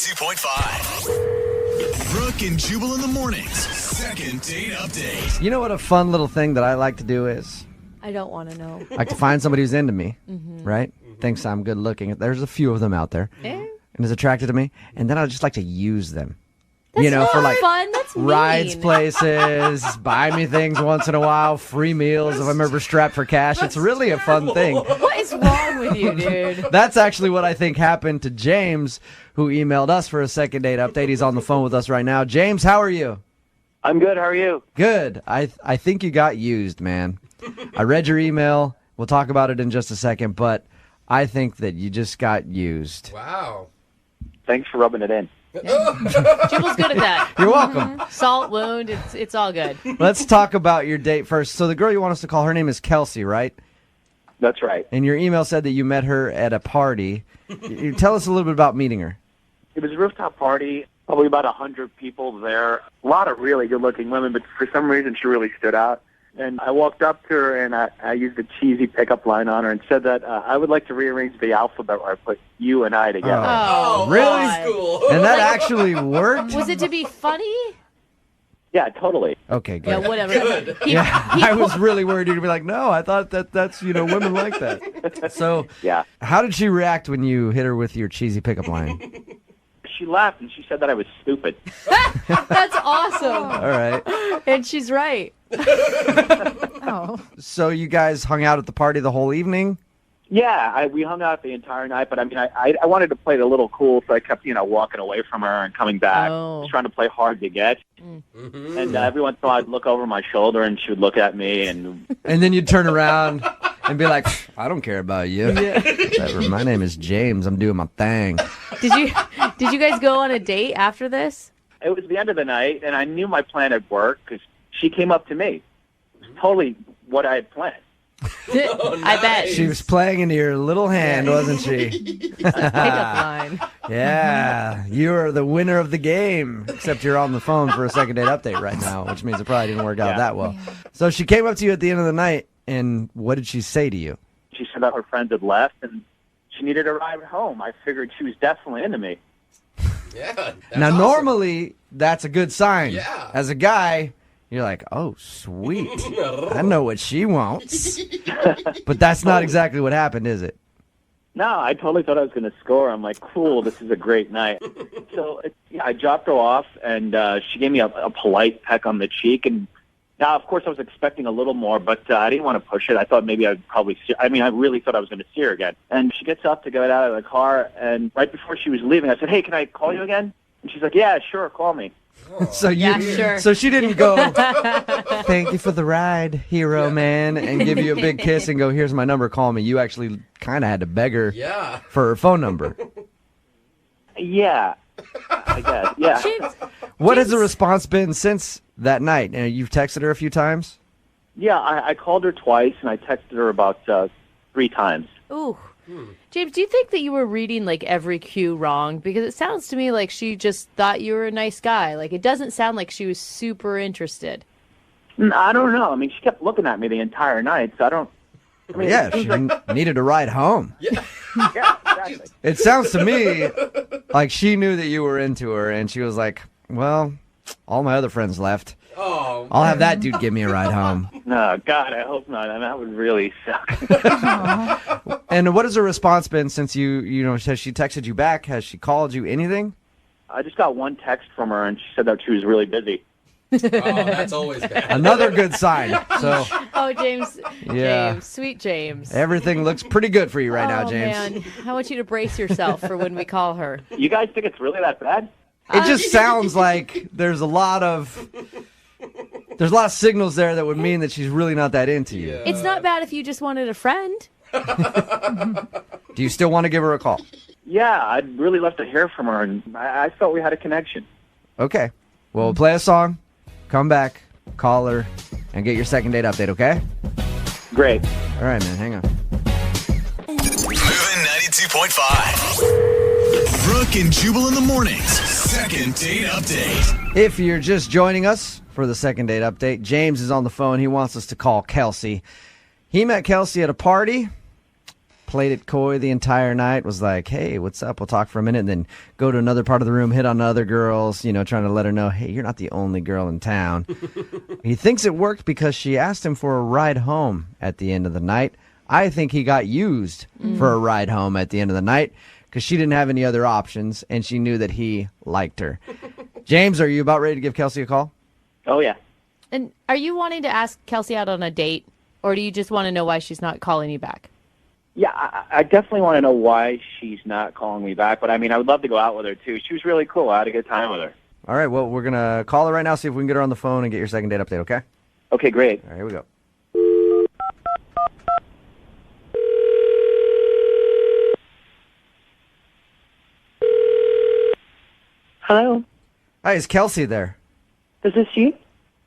92.5. Brooke and Jubal in the mornings. Second date update. You know what a fun little thing that I like to do is? I don't want to know. I like to find somebody who's into me, right? Thinks I'm good looking. There's a few of them out there. And is attracted to me. And then I just like to use them. That's for like fun. That's mean. rides places, buy me things once in a while, free meals if I'm ever strapped for cash. It's really a fun thing. What is wrong with you, dude? That's actually what I think happened to James, who emailed us for a second date update. He's on the phone with us right now. James, how are you? I'm good. How are you? Good. I think you got used, man. I read your email. We'll talk about it in just a second, but I think that you just got used. Wow. Thanks for rubbing it in. Jubal's good at that. You're welcome. Salt wound. It's all good. Let's talk about your date first. So the girl you want us to call, her name is Kelsey, right? That's right. And your email said that you met her at a party. You tell us a little bit about meeting her. It was a rooftop party, probably about 100 people there. A lot of really good-looking women, but for some reason she really stood out. And I walked up to her, and I used a cheesy pickup line on her and said that I would like to rearrange the alphabet where I put you and I together. Oh, really? God. Cool. And that actually worked? Was it to be funny? Yeah, totally. Okay, good. Yeah, whatever. Good. I was really worried you'd be like, no, I thought that's, women like that. So Yeah. how did she react when you hit her with your cheesy pickup line? She laughed, and she said that I was stupid. That's awesome. All right. And she's right. So you guys hung out at the party the whole evening? Yeah, we hung out the entire night, but I mean, I wanted to play it a little cool, so I kept, walking away from her and coming back. Oh. I was trying to play hard to get. And every once in a while I'd look over my shoulder, and she would look at me, and And then you'd turn around and be like, I don't care about you. Whatever. My name is James. I'm doing my thing. Did you guys go on a date after this? it was the end of the night, and I knew my plan had worked because she came up to me. It was totally what I had planned. I bet. She was playing into your little hand, wasn't she? Pickup line. Yeah, you're the winner of the game. Except you're on the phone for a second date update right now, which means it probably didn't work out that well. So she came up to you at the end of the night, and what did she say to you? She said that her friends had left, and she needed a ride home. I figured she was definitely into me. Yeah. That's Now, awesome. normally, that's a good sign. Yeah. As a guy, you're like, oh, sweet. I know what she wants. But that's not exactly what happened, is it? No, I totally thought I was going to score. I'm like, cool, this is a great night. So I dropped her off, and she gave me a polite peck on the cheek. And now, of course, I was expecting a little more, but I didn't want to push it. I thought maybe I'd probably see. I mean, I really thought I was going to see her again. And she gets up to get out of the car, and right before she was leaving, I said, hey, can I call you again? And she's like, yeah, sure, call me. So you, Yeah, sure. So she didn't go, thank you for the ride, hero man, and give you a big kiss and go, here's my number, call me. You actually kind of had to beg her Yeah. for her phone number. Yeah, I guess, yeah. James, What has the response been since that night? You've texted her a few times? Yeah, I called her twice, and I texted her about 3 times. ooh. James, do you think that you were reading like every cue wrong? Because it sounds to me like she just thought you were a nice guy. Like it doesn't sound like she was super interested. I don't know. I mean, she kept looking at me the entire night, so I don't... I mean, Yeah, it seems she like, needed a ride home. yeah, exactly. It sounds to me like she knew that you were into her, and she was like, well, all my other friends left. Oh, I'll have that dude give me a ride home. No, God, I hope not. I mean, that would really suck. And what has her response been since has she texted you back? Has she called you anything? I just got one text from her, and she said that she was really busy. oh, that's always bad. Another good sign. So Oh, James. Yeah. James. Sweet James. everything looks pretty good for you right now, Oh, James. man. I want you to brace yourself for when we call her. You guys think it's really that bad? It just sounds like there's a lot of signals there that would mean that she's really not that into you. It's not bad if you just wanted a friend. Do you still want to give her a call? Yeah, I'd really love to hear from her, and I felt we had a connection. Okay. Well, we'll play a song, come back, call her, and get your second date update, okay? Great. All right, man, hang on. Moving 92.5. Brooke and Jubal in the mornings. Second date update. If you're just joining us for the second date update, James is on the phone. He wants us to call Kelsey. He met Kelsey at a party, played it coy the entire night, was like, hey, what's up? We'll talk for a minute, and then go to another part of the room, hit on other girls, trying to let her know, hey, you're not the only girl in town. He thinks it worked because she asked him for a ride home at the end of the night. I think he got used for a ride home at the end of the night because she didn't have any other options, and she knew that he liked her. James, are you about ready to give Kelsey a call? Oh, yeah. And are you wanting to ask Kelsey out on a date, or do you just want to know why she's not calling you back? Yeah, I definitely want to know why she's not calling me back. But, I mean, I would love to go out with her, too. She was really cool. I had a good time with her. All right, well, we're going to call her right now, see if we can get her on the phone and get your second date update, okay? Okay, great. All right, here we go. Hello, Hi, is Kelsey there? this is she.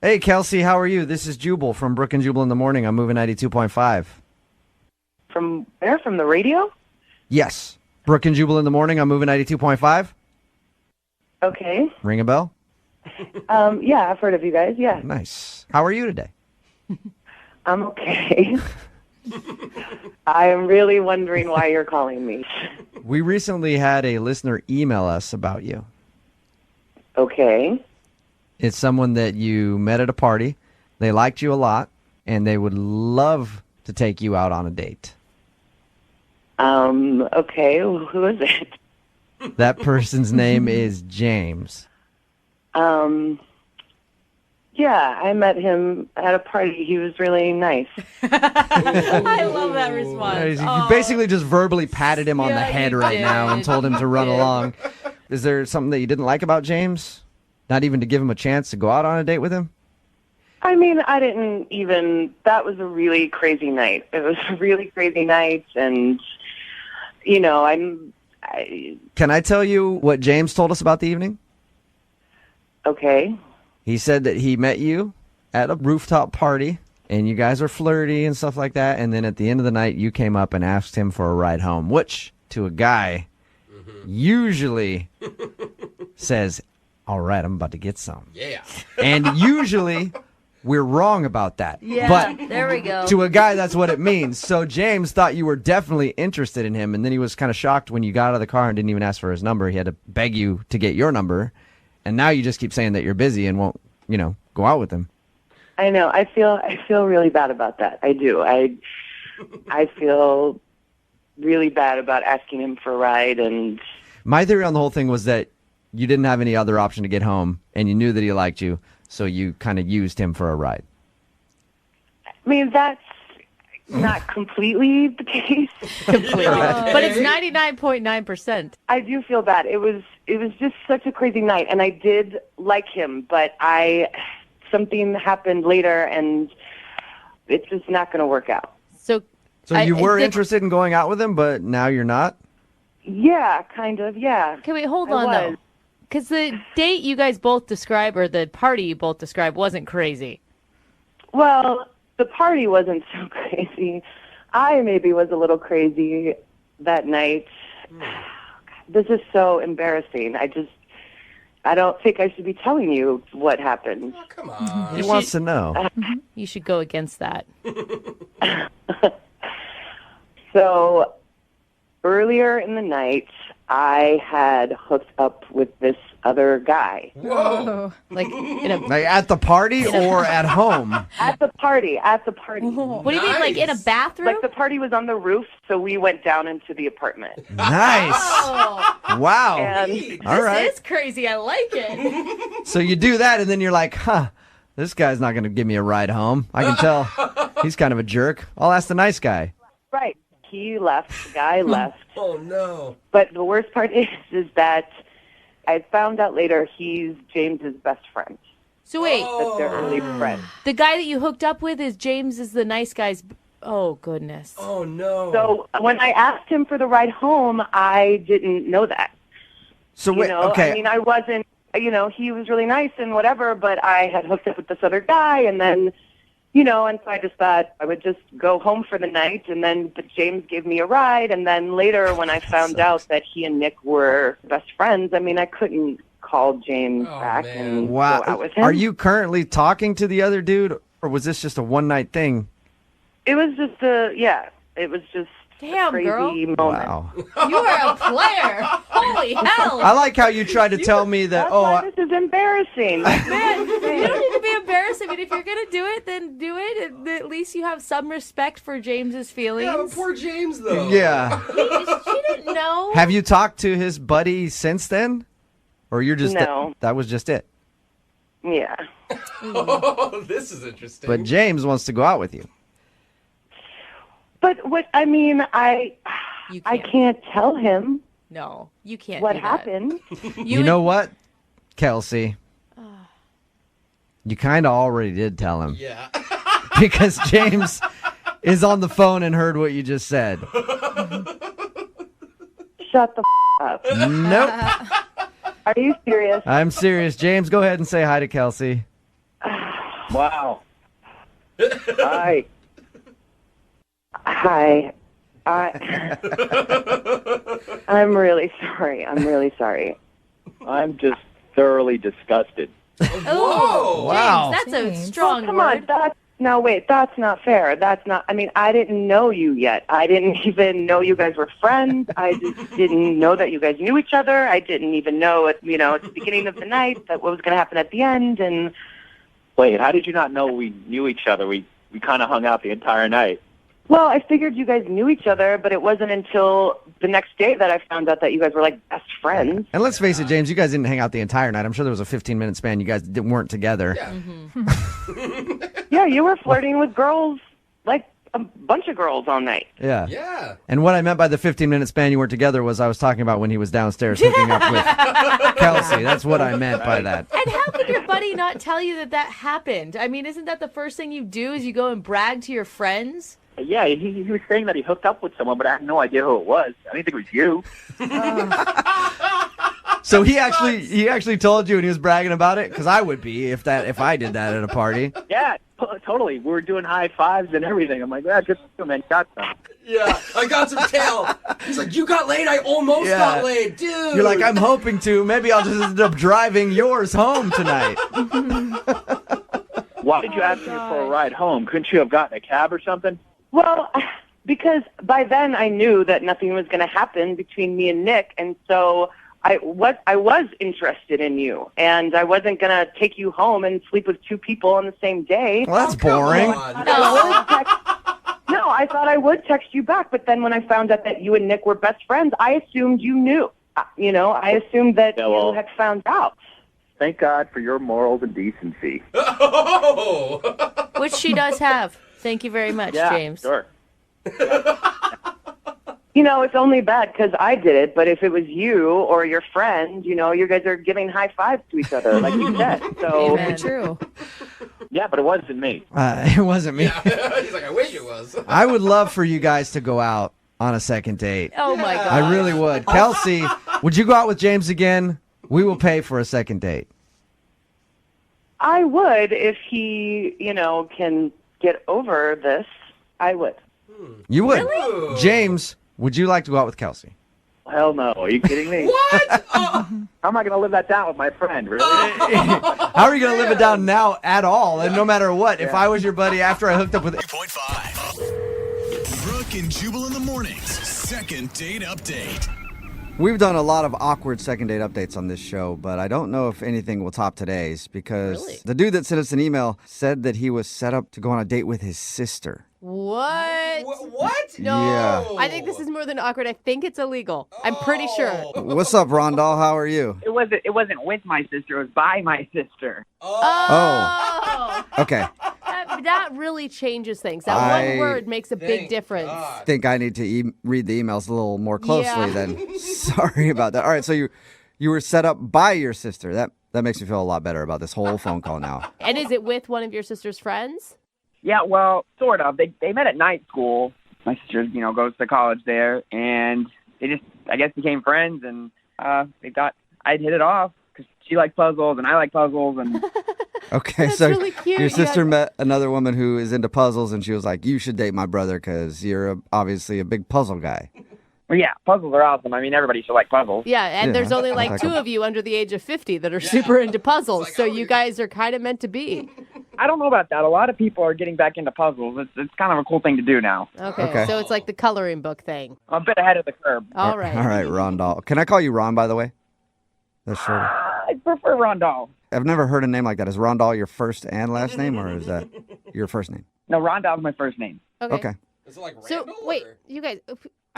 Hey, Kelsey, how are you? This is Jubal from Brooke and Jubal in the Morning. I'm moving 92.5. From where? From the radio? Yes. Brooke and Jubal in the Morning. I'm moving 92.5. Okay. Ring a bell? Yeah, I've heard of you guys. Yeah, Nice. How are you today? I'm okay. I am really wondering why you're calling me. We recently had a listener email us about you. Okay. It's someone that you met at a party. They liked you a lot, and they would love to take you out on a date. Okay. Who is it? That person's name is James. Yeah, I met him at a party. He was really nice. I love that response. You basically just verbally patted him on the Yeah, head you right did. now and told him to run You did. along. Is there something that you didn't like about James? Not even to give him a chance to go out on a date with him? I mean, I didn't even. That was a really crazy night. It was a really crazy night, and Can I tell you what James told us about the evening? okay. He said that he met you at a rooftop party, and you guys were flirty and stuff like that, and then at the end of the night, you came up and asked him for a ride home, which, to a guy, usually says, all right, I'm about to get some. Yeah. And usually, we're wrong about that. Yeah, But there we go. to a guy, that's what it means. So James thought you were definitely interested in him, and then he was kind of shocked when you got out of the car and didn't even ask for his number. He had to beg you to get your number, and now you just keep saying that you're busy and won't, go out with him. I know. I feel really bad about that. I do. I feel really bad about asking him for a ride, and My theory on the whole thing was that you didn't have any other option to get home, and you knew that he liked you, so you kind of used him for a ride. I mean, that's not completely the case. Completely. But it's 99.9%. I do feel bad. It was just such a crazy night, and I did like him, but something happened later, and it's just not going to work out. So You were interested in going out with him, but now you're not? Yeah, kind of. Yeah. Okay, wait, hold I on, was. though. Because the date you guys both describe, or the party you both describe, wasn't crazy. Well, the party wasn't so crazy. I maybe was a little crazy that night. This is so embarrassing. I don't think I should be telling you what happened. Oh, come on. He wants to know. You should go against that. So earlier in the night, I had hooked up with this other guy Whoa. Like, in a, Like at the party or at home? at the party. what do you mean, like in a Nice. bathroom? Like the party was on the roof, so we went down into the apartment. Nice. Oh, Wow. And All right. this is crazy. I like it. So you do that, and then you're like, this guy's not going to give me a ride home. I can tell he's kind of a jerk. I'll ask the nice guy. right, he left. The guy left. Oh, no. But the worst part is that I found out later he's James's best friend. So wait, That they're really friends. the guy that you hooked up with is James is the nice guy's. Oh, goodness. Oh, no. So when I asked him for the ride home, I didn't know that. So wait, I mean, I wasn't. He was really nice and whatever, but I had hooked up with this other guy, and then, and so I just thought I would just go home for the night, and then James gave me a ride, and then later when I found out that he and Nick were best friends, I mean, I couldn't call James back man. and wow. go out with him. Are you currently talking to the other dude, or was this just a one-night thing? It was just it was just Damn, crazy girl. moment. Wow. You are a player. Holy hell. I like how you tried to tell me that, That's why this is embarrassing. Man, you don't need to be embarrassed. I mean, if you're going to do it, then do it. And at least you have some respect for James's feelings. Yeah, but poor James, though. yeah. She didn't know. Have you talked to his buddy since then? Or you're just, No. that was just it? Yeah. Oh, this is interesting. But James wants to go out with you. But what I mean, I can't tell him No, you can't what do that. happened. You know what, Kelsey? You kind of already did tell him. Yeah. Because James is on the phone and heard what you just said. Shut the up. Nope. Are you serious? I'm serious. James, go ahead and say hi to Kelsey. Wow. Hi. Hi. I'm really sorry. I'm really sorry. I'm just thoroughly disgusted. Oh, Wow. James, that's a James. strong Come word. on. That's not fair. That's not, I mean, I didn't know you yet. I didn't even know you guys were friends. I just didn't know that you guys knew each other. I didn't even know at the beginning of the night that what was going to happen at the end. And Wait, how did you not know we knew each other? We kind of hung out the entire night. well, I figured you guys knew each other, but it wasn't until the next day that I found out that you guys were like best friends. And let's face it, James, you guys didn't hang out the entire night. I'm sure there was a 15-minute span you guys weren't together. Yeah. Yeah, you were flirting with girls, like a bunch of girls all night. Yeah. Yeah. And what I meant by the 15-minute span you weren't together was I was talking about when he was downstairs hooking up with Kelsey. That's what I meant by that. And how could your buddy not tell you that happened? I mean, isn't that the first thing you do is you go and brag to your friends? Yeah, he was saying that he hooked up with someone, but I had no idea who it was. I didn't think it was you. So he actually told you and he was bragging about it? Because I would be if I did that at a party. Yeah, totally. We were doing high fives and everything. I'm like, yeah, good for you, man. Got some. Yeah. I got some tail. He's like, you got laid? I almost Yeah. got laid, dude. You're like, I'm hoping to. Maybe I'll just end up driving yours home tonight. Why did you ask me for a ride home? Couldn't you have gotten a cab or something? Well, because by then I knew that nothing was going to happen between me and Nick, and so I was interested in you, and I wasn't going to take you home and sleep with two people on the same day. Well, that's boring. No, I thought I would text you back, but then when I found out that you and Nick were best friends, I assumed you knew. I assumed that you had found out. Thank God for your morals and decency. Oh. Which she does have. Thank you very much, Yeah, James. sure. It's only bad because I did it, but if it was you or your friend, you guys are giving high fives to each other, like you said. So, Amen. True. Yeah, but it wasn't me. It wasn't me. Yeah. He's like, I wish it was. I would love for you guys to go out on a second date. Oh, my God. I really would. Kelsey, would you go out with James again? We will pay for a second date. I would if he, can get over this. I would. You would. Really? James, would you like to go out with Kelsey? Hell no. Are you kidding me? What? How am I going to live that down with my friend? Really? How are you going to live it down now at all? And no matter what, if I was your buddy after I hooked up with... 3.5. Brooke and Jubal in the mornings. Second date update. We've done a lot of awkward second date updates on this show, but I don't know if anything will top today's because Really? the dude that sent us an email said that he was set up to go on a date with his sister. What? What? No. Yeah. I think this is more than awkward. I think it's illegal. I'm pretty sure. What's up, Rondell? How are you? It wasn't with my sister. It was by my sister. Oh. Okay. That really changes things. That one word makes a big difference. I think I need to read the emails a little more closely Yeah. then. Sorry about that. All right, so you were set up by your sister. That makes me feel a lot better about this whole phone call now. And is it with one of your sister's friends? Yeah, well, sort of. They met at night school. My sister, goes to college there, and they just, I guess, became friends, and they thought I'd hit it off because she liked puzzles and I like puzzles, and Okay, That's so really cute. your You sister guys- met another woman who is into puzzles, and she was like, "You should date my brother because you're obviously a big puzzle guy." well, yeah, puzzles are awesome. I mean, everybody should like puzzles. Yeah, and Yeah, there's only I like like two them. of you under the age of 50 that are super into puzzles, so you guys are kind of meant to be. I don't know about that. A lot of people are getting back into puzzles. It's kind of a cool thing to do now. Okay, so it's like the coloring book thing. I'm a bit ahead of the curve. All right. All right, Rondal. Can I call you Ron, by the way? That's short. I prefer Rondal. I've never heard a name like that. Is Rondal your first and last name, or is that your first name? No, Rondal's my first name. Okay. Is it like So Randall? wait, or- you guys.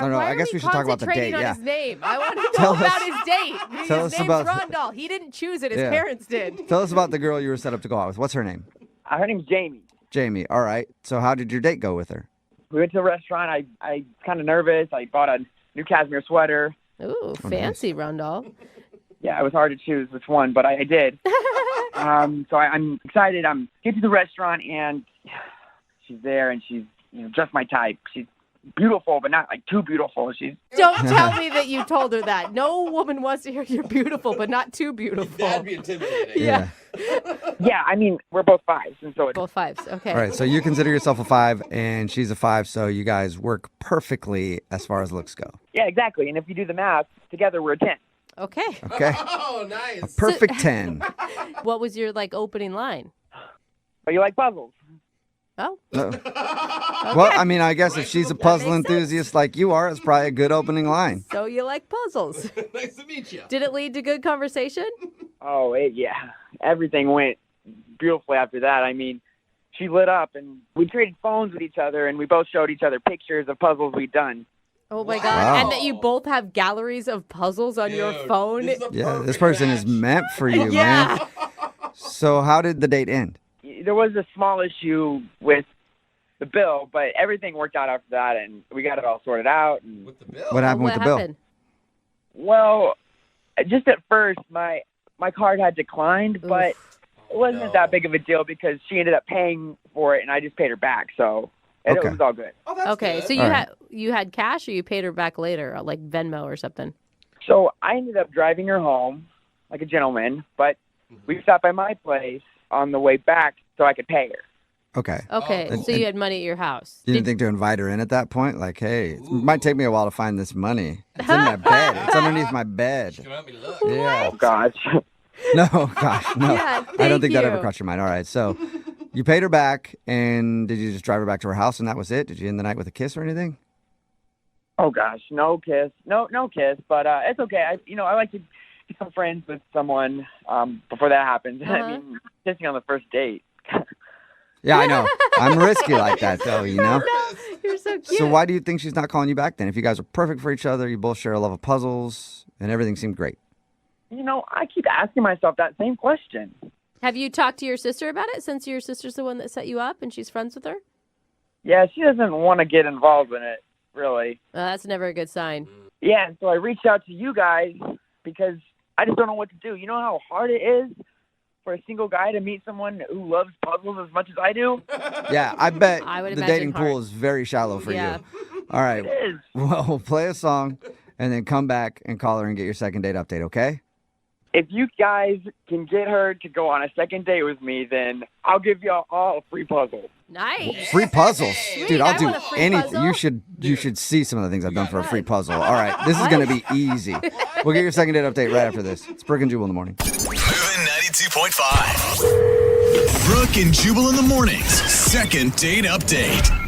No, why I are guess we should talk about the concentrating date, on yeah. his name. I want to Tell know about us- his date. tell His us name's about- Rondal. He didn't choose it. His Yeah. parents did. Tell us about the girl you were set up to go out with. What's her name? Her name's Jamie. Jamie. All right. So how did your date go with her? We went to a restaurant. I kind of nervous. I bought a new cashmere sweater. Ooh, fancy, Rondal. Yeah, it was hard to choose which one, but I did. So I'm excited. I'm get to the restaurant, and she's there, and she's just my type. She's beautiful, but not like too beautiful. She's Don't tell me that you told her that. No woman wants to hear you're beautiful, but not too beautiful. That'd be intimidating. Yeah. yeah. I mean, we're both 5s, and so it's Both 5s. Okay. All right. So you consider yourself a 5, and she's a 5, so you guys work perfectly as far as looks go. yeah, exactly. And if you do the math together, we're a 10. Okay. Okay. Oh, nice. Perfect 10. What was your opening line? But you like puzzles? Oh. Well, I mean, I guess if she's a puzzle makes enthusiast like you are, it's probably a good opening line. So you like puzzles. Nice to meet you. Did it lead to good conversation? Oh, yeah. Everything went beautifully after that. I mean, she lit up, and we traded phones with each other, and we both showed each other pictures of puzzles we'd done. Oh my Wow. God. And that you both have galleries of puzzles on your Dude, phone. this is a Yeah, this perfect person is match. meant for you, Yeah. man. So how did the date end? There was a small issue with the bill, but everything worked out after that, and we got it all sorted out. And With the bill. What happened with What the bill? happened? well, just at first, my card had declined, but it wasn't no. that big of a deal because she ended up paying for it, and I just paid her back, so it Okay. was all good. Oh, that's Okay, good. so All right. you had cash, or you paid her back later, like Venmo or something? So I ended up driving her home like a gentleman, but we stopped by my place on the way back so I could pay her. Okay. Okay, Oh. so you had money at your house. You didn't think to invite her in at that point? Like, hey, it might take me a while to find this money. It's in my bed. It's underneath my bed. Come help me look. Yeah. Oh, gosh. No, gosh, no. Yeah, I don't thank think that ever you. crossed your mind. All right, so you paid her back, and did you just drive her back to her house, and that was it? Did you end the night with a kiss or anything? Oh, gosh. No kiss. No kiss, but it's okay. I like to become friends with someone before that happens. I mean, kissing on the first date. Yeah, I know. I'm risky like that, though, you know? You're so cute. So why do you think she's not calling you back then? If you guys are perfect for each other, you both share a love of puzzles, and everything seemed great. I keep asking myself that same question. Have you talked to your sister about it, since your sister's the one that set you up and she's friends with her? Yeah, she doesn't want to get involved in it, really. That's never a good sign. Yeah, and so I reached out to you guys because I just don't know what to do. You know how hard it is for a single guy to meet someone who loves puzzles as much as I do? Yeah, I bet I would the imagine dating pool hard. is very shallow for Yeah. you. All right. It is. Well, we'll play a song, and then come back and call her and get your second date update, okay? If you guys can get her to go on a second date with me, then I'll give y'all all a free puzzle. Nice. Free puzzles. Dude, I'll I do want a free anything. puzzle. You should see some of the things I've done for a free puzzle. All right, this is going to be easy. We'll get your second date update right after this. It's Brooke and Jubal in the morning. Moving 92.5. Brooke and Jubal in the mornings. Second date update.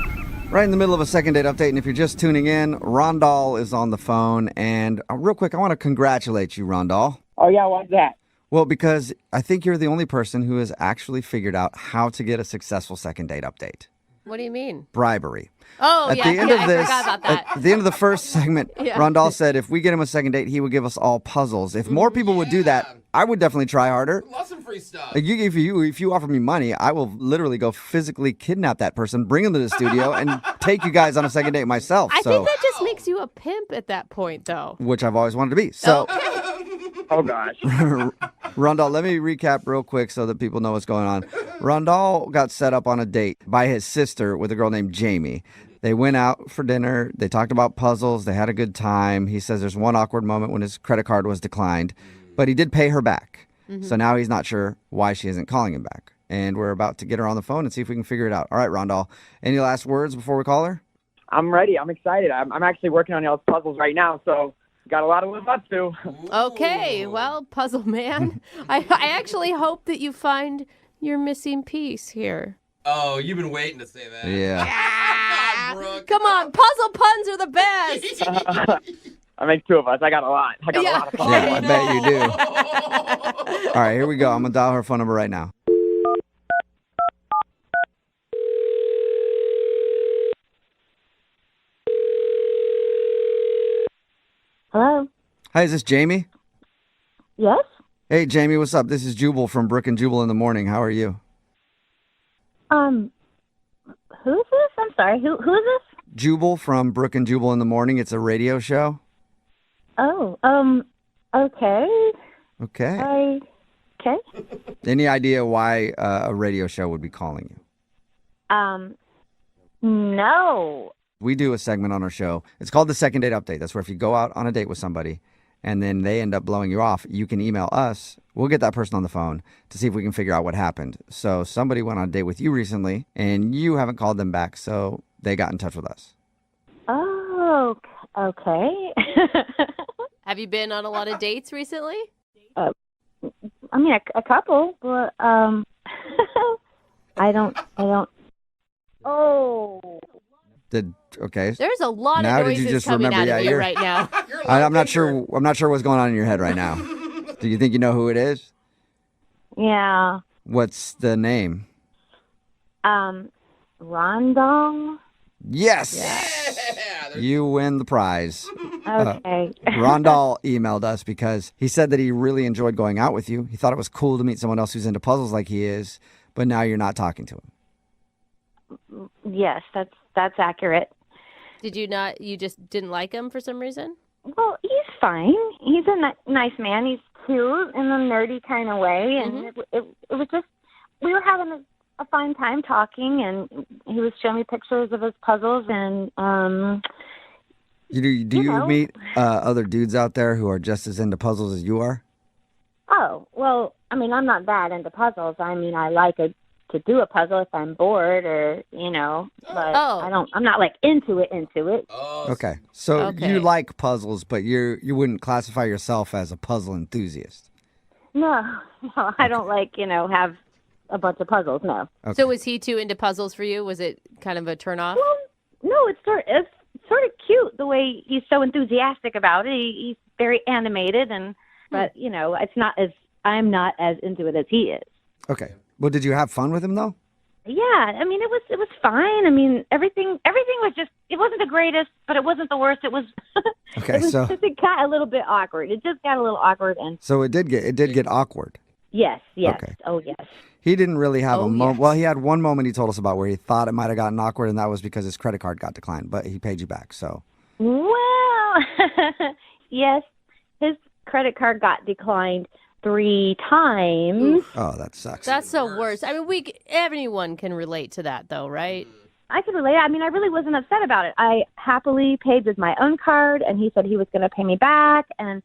Right in the middle of a second date update, and if you're just tuning in, Rondal is on the phone. And real quick, I want to congratulate you, Rondal. Oh, yeah, why's that? Well, because I think you're the only person who has actually figured out how to get a successful second date update. What do you mean? Bribery. Oh, At yeah, the end yeah, of I this, forgot about that. at the end of the first segment, Yeah. Rondal said if we get him a second date, he would give us all puzzles. If more people would do that, I would definitely try harder. Lots of free stuff. Like if you offer me money, I will literally go physically kidnap that person, bring him to the studio, and take you guys on a second date myself. I So, think that just makes you a pimp at that point, though. which I've always wanted to be. So, Oh, gosh. Rondal, let me recap real quick so that people know what's going on. Rondal got set up on a date by his sister with a girl named Jamie. They went out for dinner. They talked about puzzles. They had a good time. He says there's one awkward moment when his credit card was declined, but he did pay her back. So now he's not sure why she isn't calling him back. And we're about to get her on the phone and see if we can figure it out. All right, Rondal, any last words before we call her? I'm ready. I'm excited. I'm actually working on y'all's puzzles right now, so got a lot to live up to. Okay, well, puzzle man, I actually hope that you find, your missing piece here. Oh, you've been waiting to say that. Yeah. Come on, Brooke. Come on, puzzle puns are the best. I make two of us. I got a lot. I got a lot of fun. Yeah, I bet you do. All right, here we go. I'm going to dial her phone number right now. Hello? Hi, is this Jamie? Yes? Hey, Jamie, what's up? This is Jubal from Brooke and Jubal in the morning. How are you? Who is this? I'm sorry. Who is this? Jubal from Brooke and Jubal in the morning. It's a radio show. Oh, okay. Okay. Okay. Any idea why a radio show would be calling you? No. We do a segment on our show. It's called the Second Date Update. That's where if you go out on a date with somebody and then they end up blowing you off, you can email us. We'll get that person on the phone to see if we can figure out what happened. So somebody went on a date with you recently and you haven't called them back, so they got in touch with us. Oh, okay. Have you been on a lot of dates recently? I mean, a couple, but I don't. Oh. Okay. There's a lot Now of did you noises just coming remember? out of Yeah, you right now. I'm not sure. I'm not sure what's going on in your head right now. Do you think you know who it is? Yeah. What's the name? Rondong. Yes. Yeah. You win the prize. Okay. Rondal emailed us because he said that he really enjoyed going out with you. He thought it was cool to meet someone else who's into puzzles like he is, but now you're not talking to him. Yes, that's accurate. Did you not? You just didn't like him for some reason? Well, he's fine. He's a nice man. He's cute in a nerdy kind of way, and it was just we were having a fine time talking, and he was showing me pictures of his puzzles, and Do you meet other dudes out there who are just as into puzzles as you are? Oh, well, I mean, I'm not that into puzzles. I mean, I like to do a puzzle if I'm bored or, but I'm not like into it. Oh, Okay. So Okay. you like puzzles, but you wouldn't classify yourself as a puzzle enthusiast. No, I don't like, have a bunch of puzzles, no. Okay. So was he too into puzzles for you? Was it kind of a turnoff? Well, no, it's sort of cute the way he's so enthusiastic about it. He's very animated, but I'm not as into it as he is. Okay. Well, did you have fun with him though? Yeah, I mean, it was fine. I mean, everything was just, it wasn't the greatest, but it wasn't the worst. It was, Okay, so it got a little bit awkward. It just got a little awkward, and so it did get awkward. yes. Okay. Oh, yes. He didn't really have Oh, a moment. yes. Well, he had one moment he told us about where he thought it might have gotten awkward, and that was because his credit card got declined, but he paid you back. So Well, yes, his credit card got declined 3 times. oh, that sucks. That's the worst. I mean, anyone can relate to that, though, right? I could relate. I mean, I really wasn't upset about it. I happily paid with my own card, and he said he was going to pay me back, and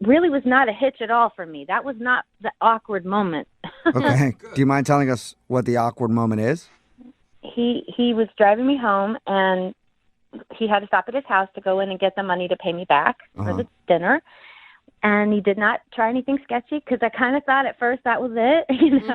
really was not a hitch at all for me. That was not the awkward moment. Okay. Do you mind telling us what the awkward moment is? He was driving me home, and he had to stop at his house to go in and get the money to pay me back for the dinner. And he did not try anything sketchy because I kind of thought at first that was it.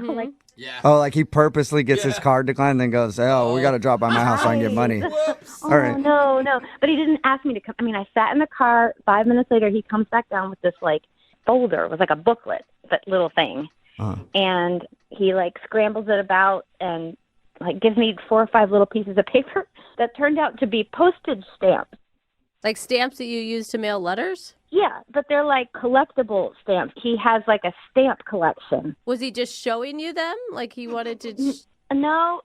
Like, yeah. Oh, like he purposely gets his card declined and then goes, "Oh, we got to drop by my house so I can get money." Whoops. All right. no. But he didn't ask me to come. I mean, I sat in the car. 5 minutes later, he comes back down with this, like, folder. It was like a booklet, that little thing. And he, like, scrambles it about and, like, gives me 4 or 5 little pieces of paper that turned out to be postage stamps. Like stamps that you use to mail letters? Yeah, but they're like collectible stamps. He has like a stamp collection. Was he just showing you them? Like he wanted to... No,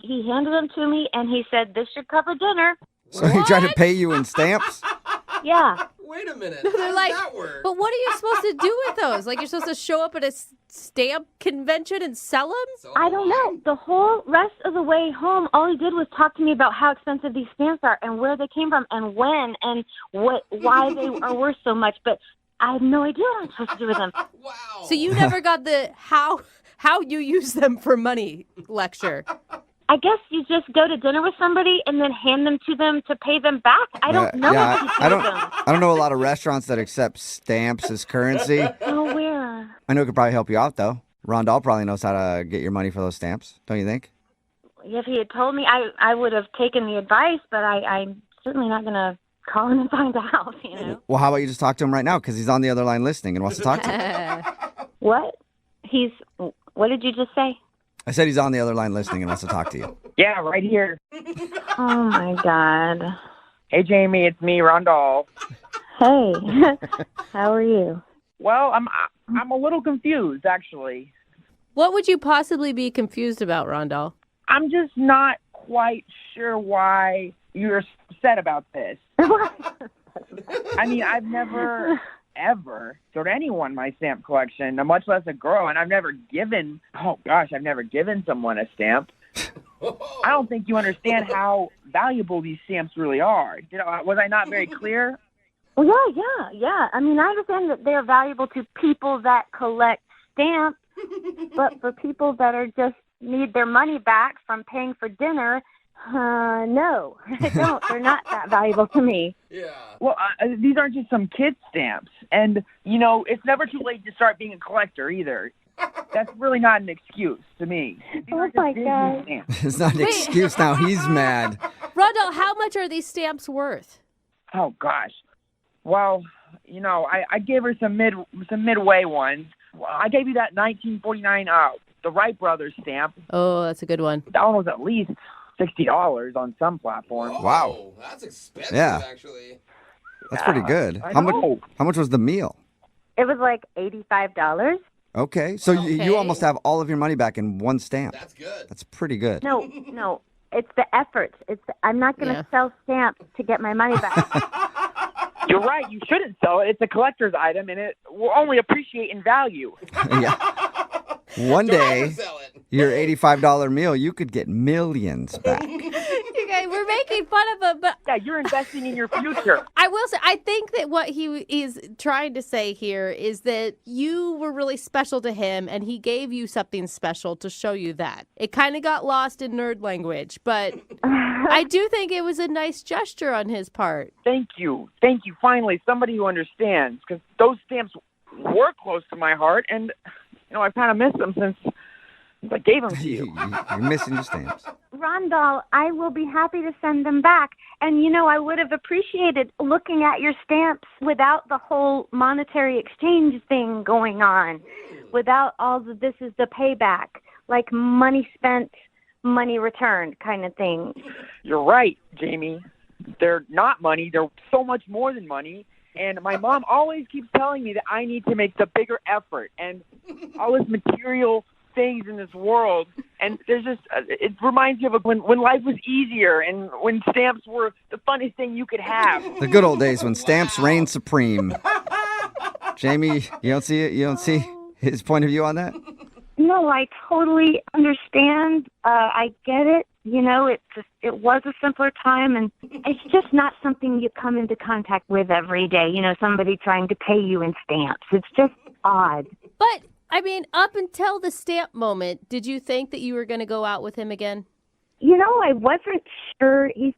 he handed them to me and he said, "This should cover dinner." So he tried to pay you in stamps? Yeah. Wait a minute. They're How does like, that work? but what are you supposed to do with those? Like you're supposed to show up at a stamp convention and sell them? So I don't know. The whole rest of the way home, all he did was talk to me about how expensive these stamps are and where they came from and when and why they are worth so much. But I have no idea what I'm supposed to do with them. Wow. So you never got the how you use them for money lecture. I guess you just go to dinner with somebody and then hand them to them to pay them back. I don't know what to do I with them. don't know a lot of restaurants that accept stamps as currency. Oh, where? I know it could probably help you out though. Rondell probably knows how to get your money for those stamps, don't you think? If he had told me, I would have taken the advice, but I'm certainly not going to call him and find out, you know. Well, how about you just talk to him right now because he's on the other line listening and wants to talk to you. What? What did you just say? I said he's on the other line listening and wants to talk to you. Yeah, right here. Oh, my God. Hey, Jamie, it's me, Rondell. Hey, how are you? Well, I'm a little confused, actually. What would you possibly be confused about, Rondell? I'm just not quite sure why you're upset about this. I mean, I've never, ever showed anyone my stamp collection, much less a girl, and I've never given someone a stamp. I don't think you understand how valuable these stamps really are. You know, was I not very clear? Well, yeah. I mean, I understand that they're valuable to people that collect stamps, but for people that are just need their money back from paying for dinner, no, I don't. They're not that valuable to me. Yeah. Well, these aren't just some kid stamps. And, you know, it's never too late to start being a collector either. That's really not an excuse to me. These Oh, are just my Disney God. stamps. It's not an excuse now. He's mad. Rondell, how much are these stamps worth? Oh, gosh. Well, you know, I gave her some midway ones. Well, I gave you that 1949 the Wright Brothers stamp. Oh, that's a good one. That one was at least $60 on some platforms. Wow. That's expensive, Yeah. actually. That's pretty good. I How know. much was the meal? It was like $85. Okay. So you almost have all of your money back in one stamp. That's good. That's pretty good. No, it's the effort. I'm not going to sell stamps to get my money back. You're right. You shouldn't sell it. It's a collector's item, and it will only appreciate in value. Yeah. One day, Sell it. your $85 meal, you could get millions back. You guys, we're making fun of him, but Yeah, you're investing in your future. I will say, I think that what he is trying to say here is that you were really special to him, and he gave you something special to show you that. It kind of got lost in nerd language, but I do think it was a nice gesture on his part. Thank you. Finally, somebody who understands, because those stamps were close to my heart, and, you know, I've kind of missed them since I gave them to you. You're missing your stamps. Rondell, I will be happy to send them back. And, you know, I would have appreciated looking at your stamps without the whole monetary exchange thing going on, without all the this is the payback, like money spent, money returned kind of thing. You're right, Jamie. They're not money. They're so much more than money. And my mom always keeps telling me that I need to make the bigger effort and all this material things in this world. And there's just, it reminds you of when life was easier and when stamps were the funnest thing you could have. The good old days when stamps reigned supreme. Jamie, you don't see it? You don't see his point of view on that? No, I totally understand. I get it. You know, it was a simpler time, and it's just not something you come into contact with every day. You know, somebody trying to pay you in stamps. It's just odd. But, I mean, up until the stamp moment, did you think that you were going to go out with him again? You know, I wasn't sure. He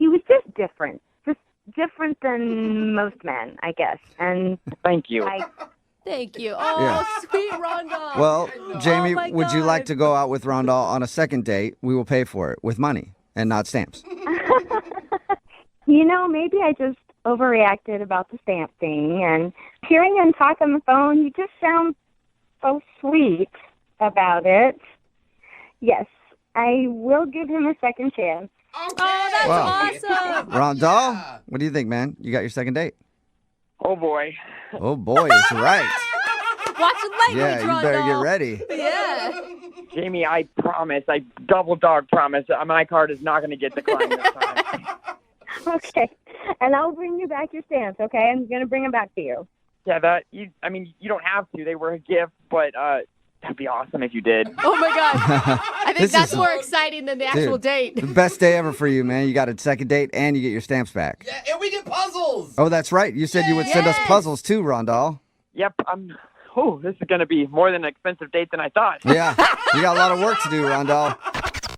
was just different. Just different than most men, I guess. And Thank you. Thank you. Oh, Yeah. sweet Rondell. Well, Jamie, my would you God. like to go out with Rondell on a second date? We will pay for it with money and not stamps. You know, maybe I just overreacted about the stamp thing. And hearing him talk on the phone, he just sounds so sweet about it. Yes, I will give him a second chance. Oh, that's Wow. awesome. Rondell, what do you think, man? You got your second date? Oh, boy. Oh, boy, it's right. Watch the language, Yeah, you Rondell. better get ready. Yeah. Jamie, I promise, I double dog promise, my card is not going to get declined this time. Okay, and I'll bring you back your stamps, okay? I'm going to bring them back to you. Yeah, you don't have to. They were a gift, but that'd be awesome if you did. Oh, my God. I think This that's is- more exciting than the actual Dude, date. The best day ever for you, man. You got a second date and you get your stamps back. Yeah, and we get puzzles. Oh, that's right. You said you would send us Yes. puzzles too, Rondell. Yep, this is going to be more than an expensive date than I thought. Yeah, you got a lot of work to do, Rondell.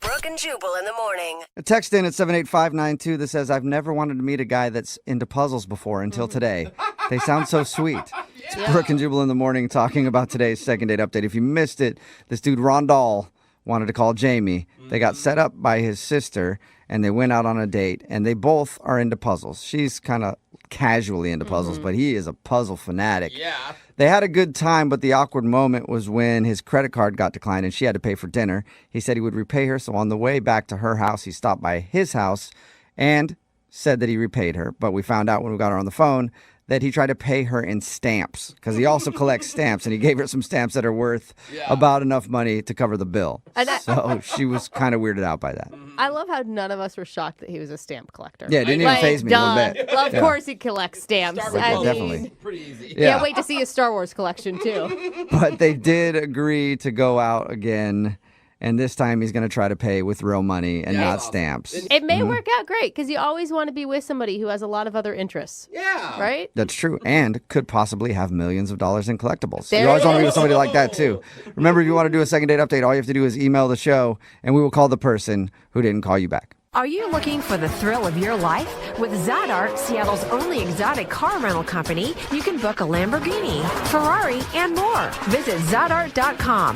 Brooke and Jubal in the morning. A text in at 78592 that says, I've never wanted to meet a guy that's into puzzles before until today. They sound so sweet. It's Brooke and Jubal in the morning talking about today's second date update. If you missed it, this dude Rondal wanted to call Jamie. They got set up by his sister, and they went out on a date, and they both are into puzzles. She's kind of casually into puzzles, but he is a puzzle fanatic. Yeah. They had a good time, but the awkward moment was when his credit card got declined and she had to pay for dinner. He said he would repay her, so on the way back to her house, he stopped by his house and said that he repaid her. But we found out when we got her on the phone that he tried to pay her in stamps because he also collects stamps, and he gave her some stamps that are worth about enough money to cover the bill. So she was kind of weirded out by that. I love how none of us were shocked that he was a stamp collector. Yeah, it didn't even faze me a little bit. Well, of course he collects stamps. Star Wars I mean, definitely. Pretty easy. Yeah. Can't wait to see his Star Wars collection, too. But they did agree to go out again, and this time he's going to try to pay with real money and not stamps. It may work out great because you always want to be with somebody who has a lot of other interests. Yeah. Right? That's true, and could possibly have millions of dollars in collectibles. There You always it want to be with is. somebody like that, too. Remember, if you want to do a second date update, all you have to do is email the show, and we will call the person who didn't call you back. Are you looking for the thrill of your life? With Zadart, Seattle's only exotic car rental company, you can book a Lamborghini, Ferrari, and more. Visit Zadart.com,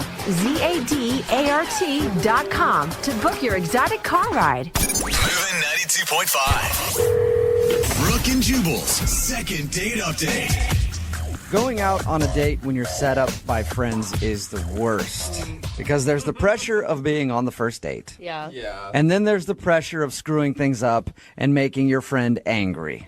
ZADART.com to book your exotic car ride. Moving 92.5. Brooke and Jubal's second date update. Going out on a date when you're set up by friends is the worst because there's the pressure of being on the first date. Yeah. Yeah. And then there's the pressure of screwing things up and making your friend angry.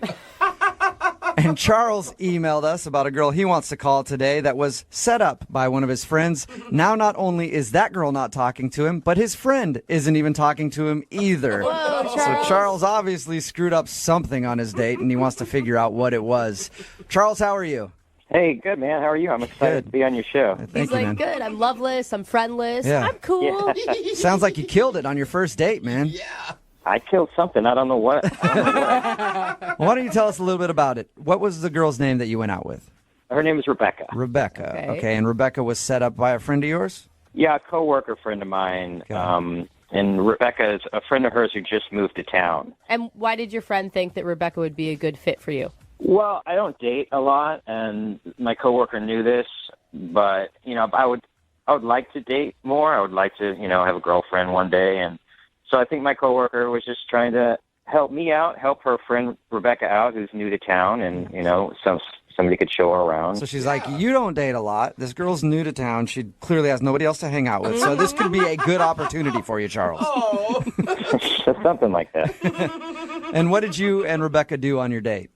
And Charles emailed us about a girl he wants to call today that was set up by one of his friends. Now, not only is that girl not talking to him, but his friend isn't even talking to him either. Whoa, So Charles obviously screwed up something on his date, and he wants to figure out what it was. Charles, how are you? Hey, good, man. How are you? I'm excited Good. to be on your show. Thank He's you, like, man. good, I'm loveless, I'm friendless, Yeah. I'm cool. Sounds like you killed it on your first date, man. I killed something. I don't know what. Why don't you tell us a little bit about it? What was the girl's name that you went out with? Her name is Rebecca. Rebecca. Okay. And Rebecca was set up by a friend of yours? Yeah, a coworker friend of mine. Okay. And Rebecca is a friend of hers who just moved to town. And why did your friend think that Rebecca would be a good fit for you? Well, I don't date a lot, and my coworker knew this, but I would like to date more. I would like to, have a girlfriend one day, and so I think my coworker was just trying to help me out, help her friend Rebecca out, who's new to town, and somebody could show her around. So she's like, you don't date a lot. This girl's new to town. She clearly has nobody else to hang out with. So this could be a good opportunity for you, Charles. Something like that. And what did you and Rebecca do on your date?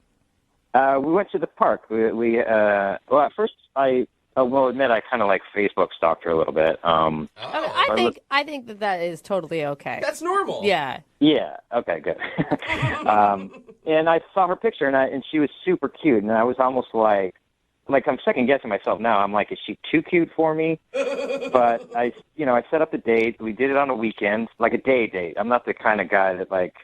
We went to the park. Well, at first I will admit I kind of like Facebook stalked her a little bit. I think that is totally okay. That's normal. Yeah. Yeah. Okay. Good. And I saw her picture, and she was super cute, and I was almost like I'm second guessing myself now. I'm like, is she too cute for me? But I set up the date. We did it on a weekend, like a day date. I'm not the kind of guy that wants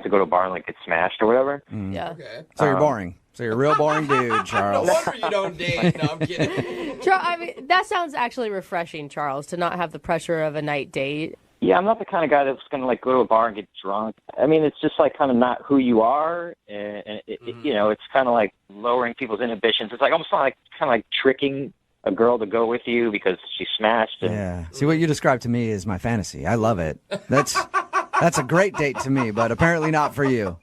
to go to a bar and get smashed or whatever. Yeah. Okay. So you're boring. So you're a real boring dude, No Charles. wonder you don't date. No, I'm kidding. I mean, that sounds actually refreshing, Charles, to not have the pressure of a night date. Yeah, I'm not the kind of guy that's going to go to a bar and get drunk. I mean, it's just kind of not who you are, and it's kind of like lowering people's inhibitions. It's almost kind of tricking a girl to go with you because she's smashed. And, Yeah. See, what you described to me is my fantasy. I love it. That's a great date to me, but apparently not for you.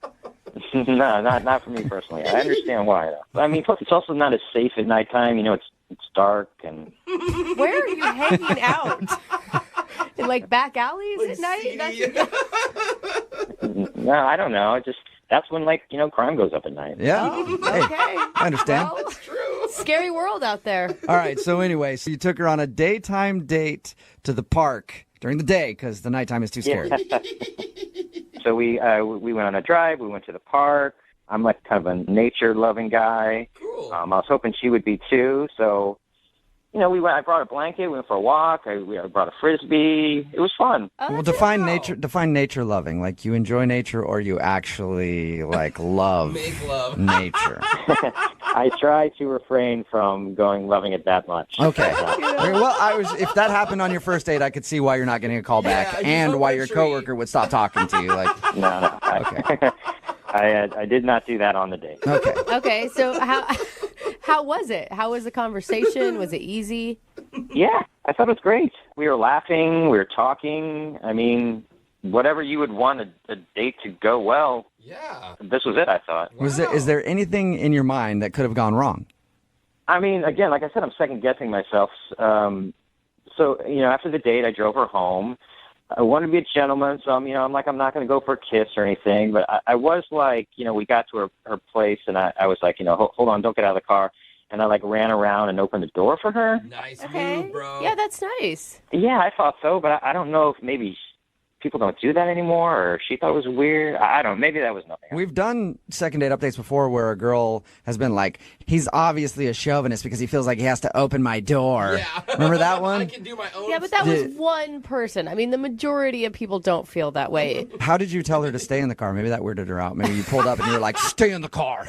No, not for me personally. I understand why, though. I mean, plus it's also not as safe at nighttime. It's dark and. Where are you hanging out? In back alleys at night? No, I don't know. That's when crime goes up at night. Yeah. Hey, Okay. I understand. Well, scary world out there. All right. So anyway, you took her on a daytime date to the park during the day because the nighttime is too scary. So we went on a drive. We went to the park. I'm kind of a nature-loving guy. Cool. I was hoping she would be too. So I brought a blanket, we went for a walk, I brought a Frisbee. It was fun. Oh, Well, that's define nature loving. Like, you enjoy nature or you actually, like, love Make love. nature. I try to refrain from going loving it that much. Okay. Well, if that happened on your first date, I could see why you're not getting a call back you and vote why a your tree. coworker would stop talking to you. Like, No. okay. I did not do that on the date. Okay. Okay, so how was it? How was the conversation? Was it easy? Yeah, I thought it was great. We were laughing, we were talking. I mean, whatever you would want a date to go well, Yeah. this was it, I thought. Is there anything in your mind that could have gone wrong? I mean, again, like I said, I'm second-guessing myself. So, after the date, I drove her home. I wanted to be a gentleman, so I'm not going to go for a kiss or anything. But I was like, we got to her place, and I was like, hold on, don't get out of the car. And I ran around and opened the door for her. Nice Okay. move, bro. Yeah, that's nice. Yeah, I thought so, but I don't know if maybe people don't do that anymore, or she thought it was weird. I don't know. Maybe that was nothing. We've done second date updates before where a girl has been like, he's obviously a chauvinist because he feels like he has to open my door. Yeah. Remember that I one? can do my own. Yeah, but that was one person. I mean, the majority of people don't feel that way. How did you tell her to stay in the car? Maybe that weirded her out. Maybe you pulled up and you were like, stay in the car.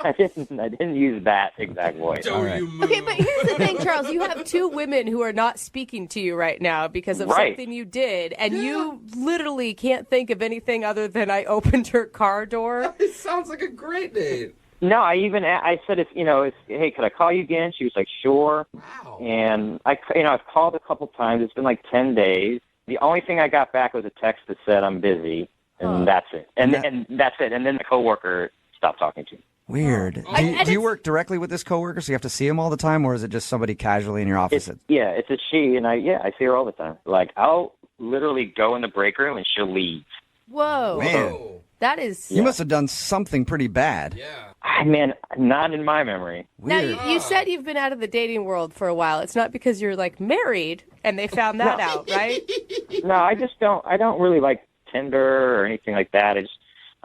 I didn't use that exact voice. Don't you move. Okay, but here's the thing, Charles. You have two women who are not speaking to you right now because of Right. something you did, and you literally can't think of anything other than I opened her car door. It sounds like a great date. No, I said, hey, could I call you again? She was like, sure. Wow. And I've called a couple times. It's been like 10 days. The only thing I got back was a text that said I'm busy, and that's it. And that's it. And then the coworker stopped talking to me. Weird. Do you work directly with this coworker, so you have to see him all the time, or is it just somebody casually in your office? It's a she, and I see her all the time. Like, I'll literally go in the break room, and she'll leave. Whoa. Man. Oh, That is... You must have done something pretty bad. yeah. Man, not in my memory. Now, Weird. you said you've been out of the dating world for a while. It's not because you're, married and they found that out, right? No, I don't really like Tinder or anything like that.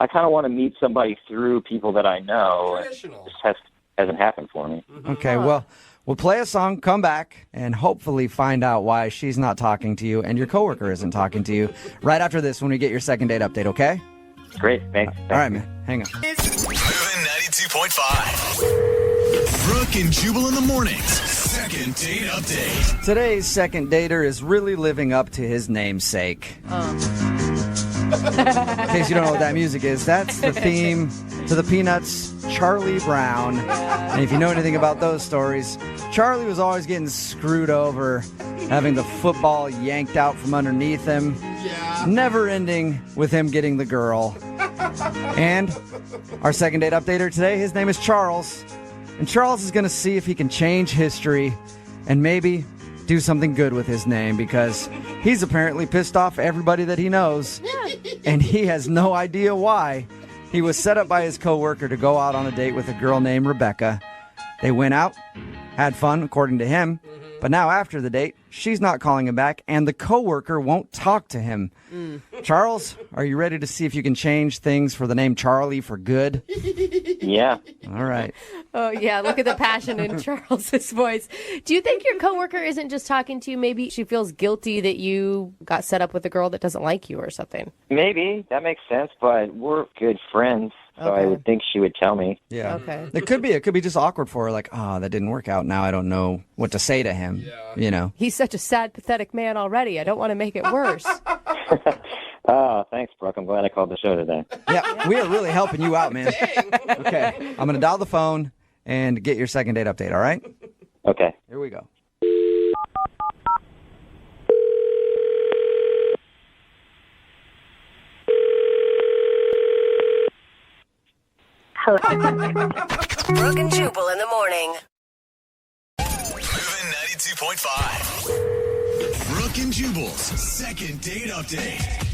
I kind of want to meet somebody through people that I know. Traditional. It just hasn't happened for me. Okay, well, we'll play a song, come back, and hopefully find out why she's not talking to you and your coworker isn't talking to you right after this when we get your second date update, okay? Great, thanks. All right, man. Hang on. Moving 92.5. Brooke and Jubal in the mornings. Second date update. Today's second dater is really living up to his namesake. In case you don't know what that music is, that's the theme to the Peanuts' Charlie Brown. And if you know anything about those stories, Charlie was always getting screwed over, having the football yanked out from underneath him. Yeah. Never ending with him getting the girl. And our second date updater today, his name is Charles. And Charles is going to see if he can change history and maybe do something good with his name, because he's apparently pissed off everybody that he knows. And he has no idea why. He was set up by his coworker to go out on a date with a girl named Rebecca. They went out, had fun, according to him. But now after the date, she's not calling him back, and the coworker won't talk to him. Charles, are you ready to see if you can change things for the name Charlie for good? Yeah. All right. Oh, yeah. Look at the passion in Charles's voice. Do you think your coworker isn't just talking to you? Maybe she feels guilty that you got set up with a girl that doesn't like you or something. Maybe. That makes sense, but we're good friends, so I Okay. would think she would tell me. Yeah. Okay. It could be just awkward for her, like, that didn't work out. Now I don't know what to say to him. Yeah. You know. He's such a sad, pathetic man already. I don't want to make it worse. Oh, thanks, Brooke. I'm glad I called the show today. Yeah, we are really helping you out, man. Okay. I'm going to dial the phone and get your second date update, all right? Okay. Here we go. Hello. Brooke and Jubal in the morning. Moving 92.5. Brooke and Jubal's second date update.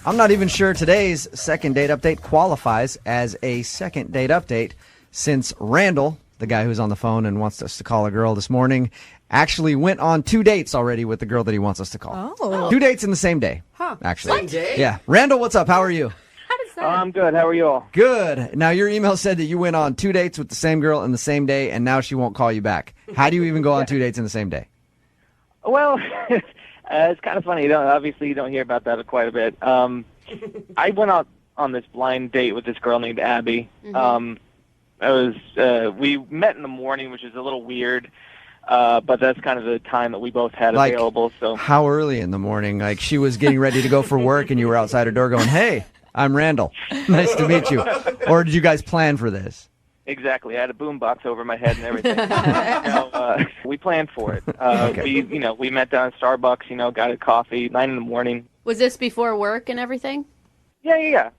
I'm not even sure today's second date update qualifies as a second date update, since Randall, the guy who's on the phone and wants us to call a girl this morning, actually went on 2 dates already with the girl that he wants us to call. Oh. 2 dates in the same day. Huh. Actually. Same day? Yeah. Randall, what's up? How are you? How does I'm good. How are you all? Good. Now, your email said that you went on 2 dates with the same girl in the same day, and now she won't call you back. How do you even go on 2 dates in the same day? Well, it's kind of funny. Obviously, you don't hear about that quite a bit. I went out on this blind date with this girl named Abby. We met in the morning, which is a little weird, but that's kind of the time that we both had available. So how early in the morning? Like, she was getting ready to go for work, and you were outside her door going, "Hey, I'm Randall. Nice to meet you." Or did you guys plan for this? Exactly. I had a boombox over my head and everything. We planned for it. Okay. We met down at Starbucks. Got a coffee, 9 in the morning. Was this before work and everything? Yeah.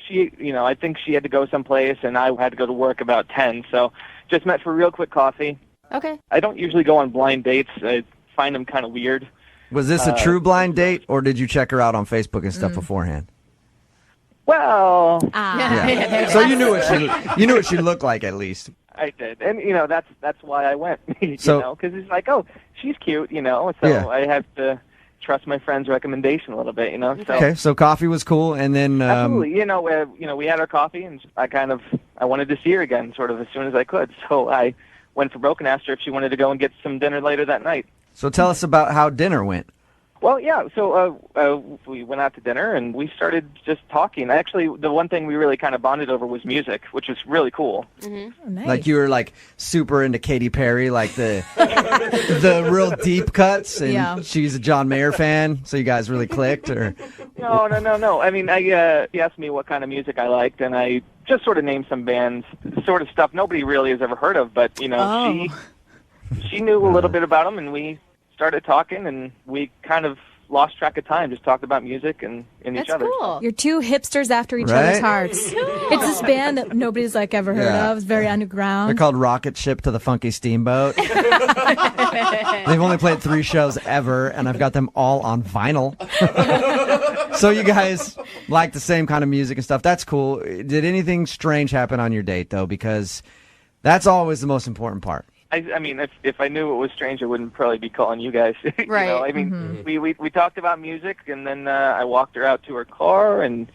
She, I think she had to go someplace, and I had to go to work about 10. So just met for a real quick coffee. Okay. I don't usually go on blind dates. I find them kind of weird. Was this a true blind date, or did you check her out on Facebook and stuff beforehand? Well, yeah. So you knew what she looked like at least. I did, and that's why I went. Because it's like, oh, she's cute, So Yeah. I have to trust my friend's recommendation a little bit, So. Okay, so coffee was cool, and then Absolutely, we had our coffee, and I wanted to see her again, sort of as soon as I could. So I went for broke and asked her if she wanted to go and get some dinner later that night. So tell us about how dinner went. Well, yeah. So we went out to dinner and we started just talking. Actually, the one thing we really kind of bonded over was music, which was really cool. Oh, nice. Like you were like super into Katy Perry, like the the real deep cuts, and she's a John Mayer fan, so you guys really clicked, or? No. I mean, he asked me what kind of music I liked, and I just sort of named some bands, sort of stuff nobody really has ever heard of, but she knew a little bit about them, and we started talking, and we kind of lost track of time, just talked about music and each other. Cool. You're two hipsters after each other's hearts. Cool. It's this band that nobody's ever heard of. It's very underground. They're called Rocket Ship to the Funky Steamboat. They've only played 3 shows ever, and I've got them all on vinyl. So you guys like the same kind of music and stuff. That's cool. Did anything strange happen on your date, though? Because that's always the most important part. I mean, if I knew it was strange, I wouldn't probably be calling you guys. Right. I mean, we talked about music, and then I walked her out to her car, and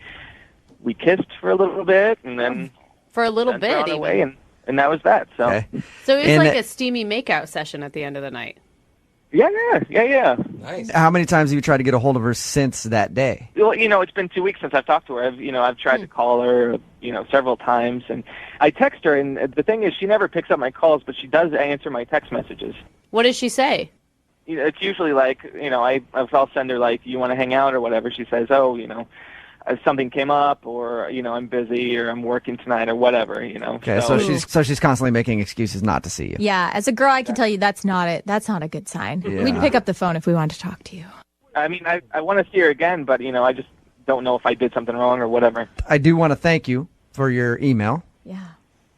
we kissed for a little bit, and then for a little bit, on away, and that was that. So, so it was like a steamy makeout session at the end of the night. Yeah. Nice. How many times have you tried to get a hold of her since that day? Well, it's been 2 weeks since I've talked to her. I've tried to call her, several times, and I text her, and the thing is, she never picks up my calls, but she does answer my text messages. What does she say? It's usually like, I'll send her like, "You want to hang out?" or whatever. She says, "Oh, something came up," or I'm busy, or I'm working tonight, or whatever. Okay, so she's constantly making excuses not to see you. Yeah, as a girl, I can tell you that's not it. That's not a good sign. Yeah. We'd pick up the phone if we wanted to talk to you. I mean, I want to see her again, but I just don't know if I did something wrong or whatever. I do want to thank you for your email. Yeah.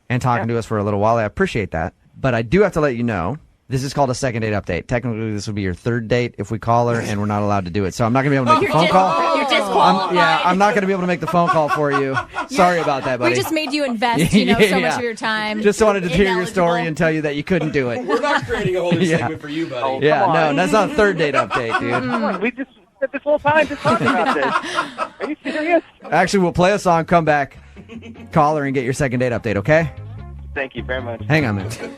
And talking to us for a little while. I appreciate that. But I do have to let you know, this is called a second date update. Technically, this would be your third date if we call her, and we're not allowed to do it. So I'm not going to be able to make the phone call. You're disqualified. I'm not going to be able to make the phone call for you. Sorry about that, buddy. We just made you invest, so much of your time. Just wanted to hear your story and tell you that you couldn't do it. We're not creating a whole new segment for you, buddy. No, that's not a third date update, dude. Come on, we just spent this whole time just talking about this. Are you serious? Actually, we'll play a song, come back, call her, and get your second date update, okay? Thank you very much. Hang on, man. Moving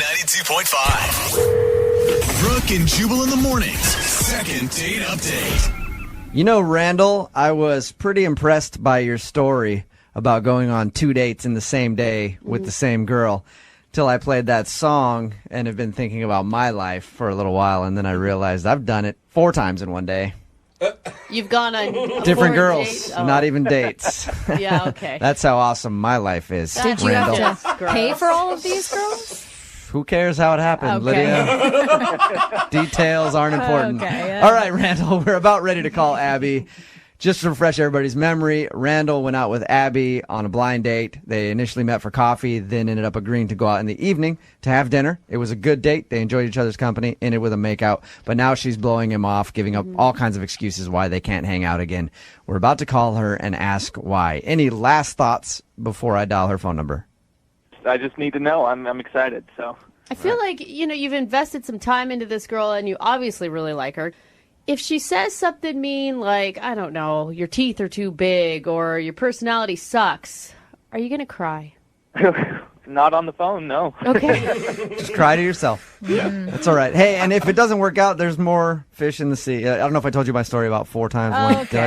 92.5. Brooke and Jubal in the mornings. Second date update. Randall, I was pretty impressed by your story about going on 2 dates in the same day with the same girl till I played that song and have been thinking about my life for a little while, and then I realized I've done it 4 times in one day. You've gone on Different 4 girls, dates? Oh. not even dates. Yeah, okay. That's how awesome my life is. Did you Randall. have to pay for all of these girls? Who cares how it happened, Okay. Lydia? Details aren't important. Okay, yeah. All right, Randall, we're about ready to call Abby. Just to refresh everybody's memory, Randall went out with Abby on a blind date. They initially met for coffee, then ended up agreeing to go out in the evening to have dinner. It was a good date. They enjoyed each other's company, ended with a makeout. But now she's blowing him off, giving up all kinds of excuses why they can't hang out again. We're about to call her and ask why. Any last thoughts before I dial her phone number? I just need to know. I'm excited, so. I feel like, you've invested some time into this girl and you obviously really like her. If she says something mean like, I don't know, your teeth are too big or your personality sucks, are you going to cry? Not on the phone, no. Okay. Just cry to yourself. That's all right. Hey, and if it doesn't work out, there's more fish in the sea. I don't know if I told you my story about 4 times. Okay.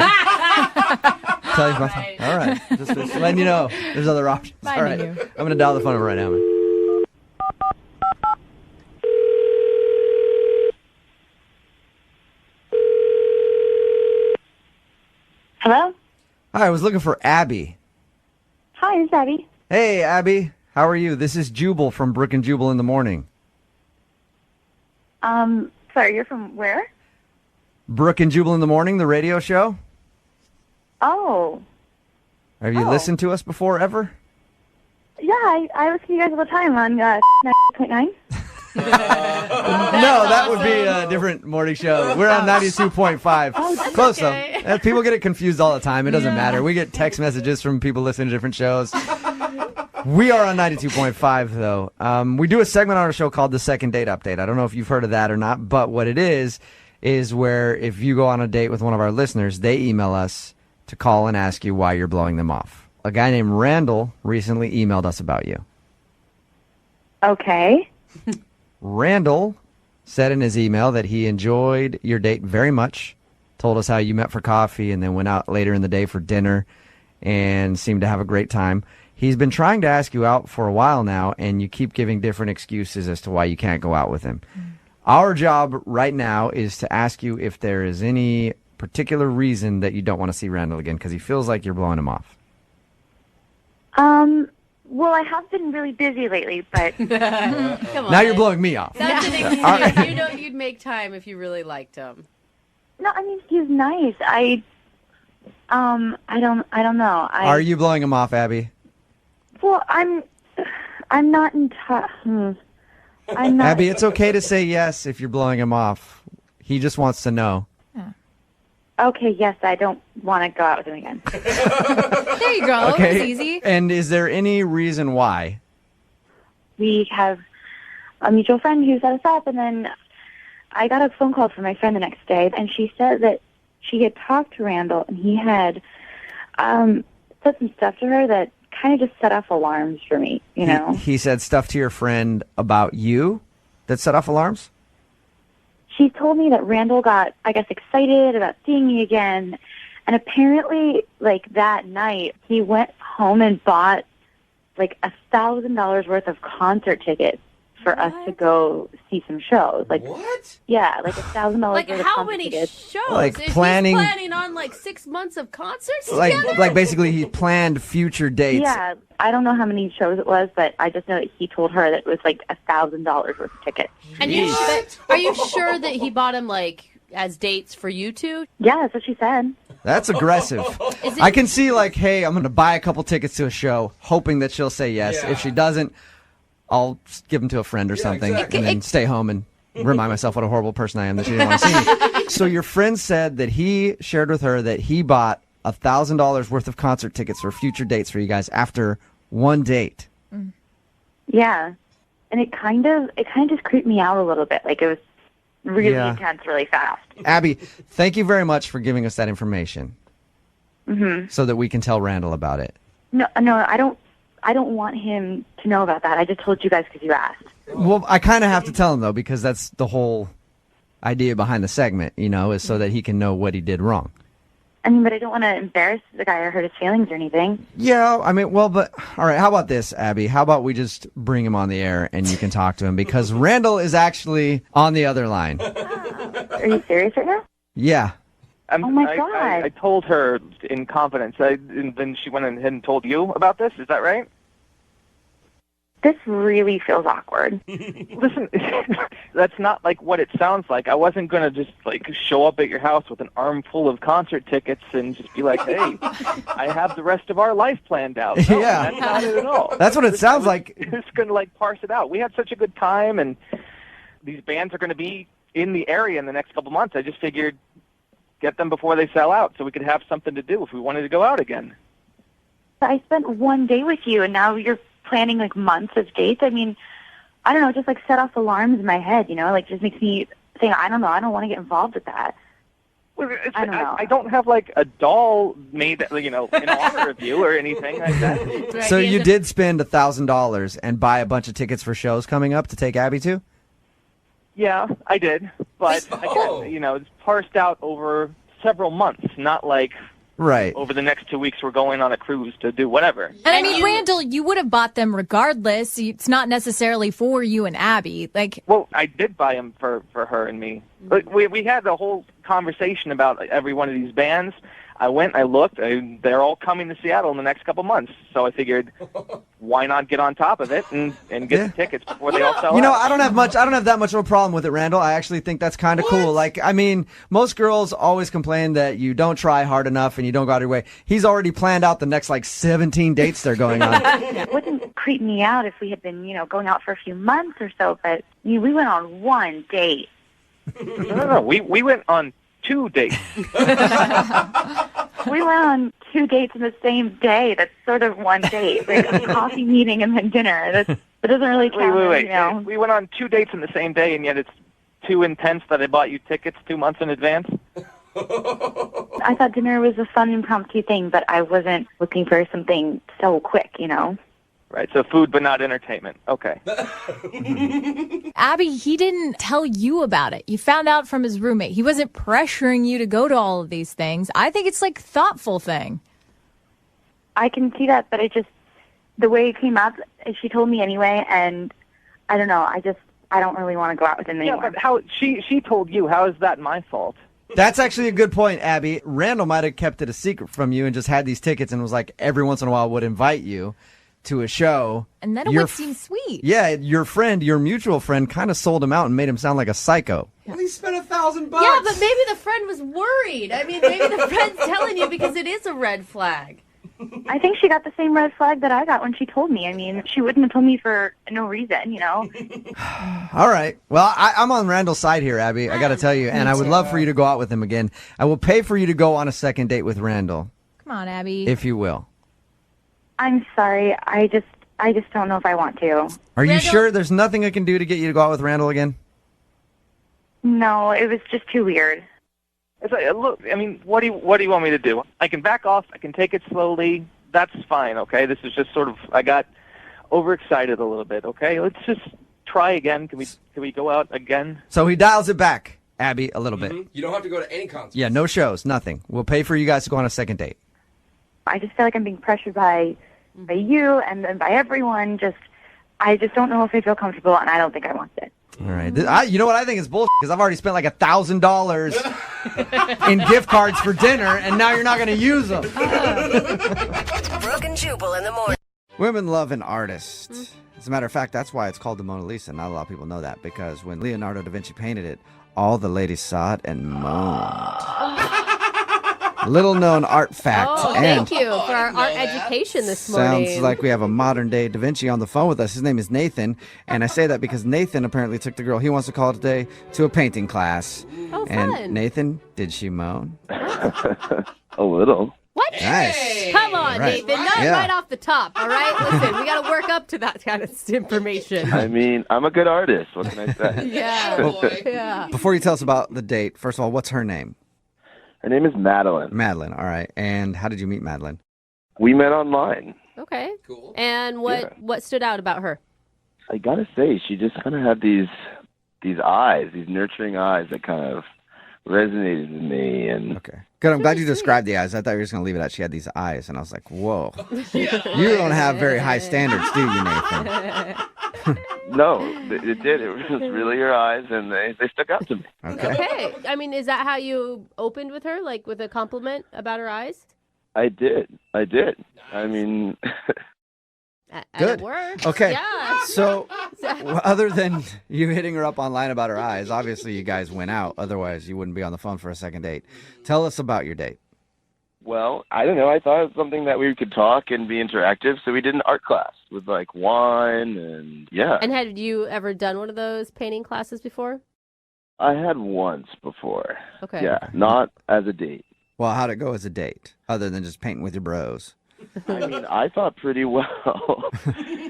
Tell you about all right. Just letting you know there's other options. All right. I'm going to dial the phone number right now, man. Hello? Hi, I was looking for Abby. Hi, it's Abby. Hey, Abby. How are you? This is Jubal from Brooke and Jubal in the morning. Sorry, you're from where? Brooke and Jubal in the morning, the radio show. Oh. Have you listened to us before ever? Yeah, I listen to you guys all the time on 90.9. No, that would be a different morning show. We're on 92.5. Oh, Close okay. though. People get it confused all the time. It doesn't matter. We get text messages from people listening to different shows. We are on 92.5 though. We do a segment on our show called the Second Date Update. I don't know if you've heard of that or not, but what it is where if you go on a date with one of our listeners, they email us to call and ask you why you're blowing them off. A guy named Randall recently emailed us about you. Okay. Randall said in his email that he enjoyed your date very much, told us how you met for coffee and then went out later in the day for dinner and seemed to have a great time. He's been trying to ask you out for a while now, and you keep giving different excuses as to why you can't go out with him. Our job right now is to ask you if there is any particular reason that you don't want to see Randall again, because he feels like you're blowing him off. Well, I have been really busy lately, but... Come on. Now you're blowing me off. That's an excuse. You know you'd make time if you really liked him. No, I mean, he's nice. I don't know. Are you blowing him off, Abby? Well, I'm not in touch. I'm not... Abby, it's okay to say yes if you're blowing him off. He just wants to know. Okay, yes, I don't want to go out with him again. There you go. Okay. It's easy. And is there any reason why? We have a mutual friend who set us up, and then I got a phone call from my friend the next day, and she said that she had talked to Randall, and he had said some stuff to her that kind of just set off alarms for me, you know? He said stuff to your friend about you that set off alarms? She told me that Randall got, I guess, excited about seeing me again. And apparently, like, that night, he went home and bought, like, $1,000 worth of concert tickets for us to go see some shows. Like, what? Yeah, like $1,000 Like worth of how concert many tickets. shows? Like If planning- He's planning on like 6 months of concerts Like together? basically he planned future dates. Yeah, I don't know how many shows it was, but I just know that he told her that it was like $1,000 worth of tickets. And are you sure that he bought him like as dates for you two? Yeah, that's what she said. That's aggressive. I can see like, hey, I'm going to buy a couple tickets to a show, hoping that she'll say yes. Yeah. If she doesn't, I'll give them to a friend or something, exactly. and then stay home and remind myself what a horrible person I am that she didn't want to see me. So your friend said that he shared with her that he bought $1,000 worth of concert tickets for future dates for you guys after one date. Yeah, and it kind of just creeped me out a little bit. Like it was really Yeah. intense, really fast. Abby, thank you very much for giving us that information so that we can tell Randall about it. No, I don't want him to know about that. I just told you guys because you asked. Well, I kind of have to tell him, though, because that's the whole idea behind the segment, you know, is so that he can know what he did wrong. I mean, but I don't want to embarrass the guy or hurt his feelings or anything. Yeah, I mean, well, but all right, how about this, Abby? How about we just bring him on the air and you can talk to him because Randall is actually on the other line. Are you serious right now? Yeah. Oh, my God. I told her in confidence, and then she went ahead and told you about this. Is that right? This really feels awkward. Listen, that's not like what it sounds like. I wasn't going to just like show up at your house with an armful of concert tickets and just be like, hey, I have the rest of our life planned out. No, Yeah. That's not it at all. That's what it sounds like. Just going to like parse it out. We had such a good time, and these bands are going to be in the area in the next couple months. I just figured get them before they sell out so we could have something to do if we wanted to go out again. I spent one day with you, and now you're planning like months of dates. I mean, I don't know, just like set off alarms in my head, you know, like just makes me think, I don't know, I don't want to get involved with that. I don't know. I don't have like a doll made, in honor of you or anything like that. So you did spend $1,000 and buy a bunch of tickets for shows coming up to take Abby to? Yeah, I did. But again, it's parsed out over several months, not like right over the next 2 weeks we're going on a cruise to do whatever. And I mean, Randall, you would have bought them regardless. It's not necessarily for you and Abby. Well, I did buy them for her and me. But we had the whole conversation about every one of these bands. I went, I looked, they're all coming to Seattle in the next couple months. So I figured, why not get on top of it and get the tickets before they all sell out? I don't have that much of a problem with it, Randall. I actually think that's kind of cool. Like, I mean, most girls always complain that you don't try hard enough and you don't go out of your way. He's already planned out the next 17 dates they're going on. It wouldn't creep me out if we had been, going out for a few months or so, but we went on one date. No. We went on 2 dates. We went on 2 dates in the same day. That's sort of one date, like a coffee meeting and then dinner. That doesn't really count. Wait. We went on 2 dates in the same day, and yet it's too intense that I bought you tickets 2 months in advance? I thought dinner was a fun, impromptu thing, but I wasn't looking for something so quick, Right, so food but not entertainment. Okay. Abby, he didn't tell you about it. You found out from his roommate. He wasn't pressuring you to go to all of these things. I think it's thoughtful thing. I can see that, but the way it came up, she told me anyway, and I don't know, I don't really want to go out with him anymore. Yeah, but how she told you, how is that my fault? That's actually a good point, Abby. Randall might have kept it a secret from you and just had these tickets and was like, every once in a while would invite you to a show. And then it would seem sweet. Yeah, your mutual friend kind of sold him out and made him sound like a psycho. Well, he spent $1,000. Yeah, but maybe the friend was worried. I mean, maybe the friend's telling you because it is a red flag. I think she got the same red flag that I got when she told me. I mean, she wouldn't have told me for no reason, All right. Well, I'm on Randall's side here, Abby. I got to tell you, and I would love for you to go out with him again. I will pay for you to go on a second date with Randall. Come on, Abby. If you will. I'm sorry. I just don't know if I want to. Are you sure there's nothing I can do to get you to go out with Randall again? No, it was just too weird. It's like, look, I mean, what do you want me to do? I can back off. I can take it slowly. That's fine, okay? This is just sort of, I got overexcited a little bit, okay? Let's just try again. Can we go out again? So he dials it back, Abby, a little bit. You don't have to go to any concerts. Yeah, no shows, nothing. We'll pay for you guys to go on a second date. I just feel like I'm being pressured by you and then by everyone. I just don't know if I feel comfortable, and I don't think I want it. All right. You know what I think is bullshit? Because I've already spent like $1,000 in gift cards for dinner, and now you're not going to use them. Brooke and Jubal in the morning. Women love an artist. As a matter of fact, that's why it's called the Mona Lisa. Not a lot of people know that, because when Leonardo da Vinci painted it, all the ladies saw it and moaned. Little known art fact. Oh, thank you for our art education this morning. Sounds like we have a modern day Da Vinci on the phone with us. His name is Nathan, and I say that because Nathan apparently took the girl he wants to call today to a painting class. Oh, and fun. Nathan, did she moan? A little. What? Nice. Come on, Right. Nathan. Not Yeah. right off the top, all right? Listen, we got to work up to that kind of information. I mean, I'm a good artist. What can I say? Yeah. Before you tell us about the date, first of all, what's her name? Her name is Madeline. Madeline, all right. And how did you meet Madeline? We met online. Okay. Cool. And what stood out about her? I gotta say, she just kind of had these eyes, these nurturing eyes that kind of resonated with me. And okay, good. I'm glad you described the eyes. I thought you were just gonna leave it at she had these eyes, and I was like, whoa, you don't have very high standards, do you, Nathan? no, it did. It was really her eyes, and they stuck out to me. Okay. I mean, is that how you opened with her, like with a compliment about her eyes? I did. I mean, good. It worked. Okay. Yeah. So, other than you hitting her up online about her eyes, obviously you guys went out. Otherwise, you wouldn't be on the phone for a second date. Tell us about your date. well, I don't know. I thought it was something that we could talk and be interactive, so we did an art class with like wine and yeah. And had you ever done one of those painting classes before? I had once before. Okay. Yeah, not as a date. Well, how'd it go as a date, other than just painting with your bros? I mean, I thought pretty well.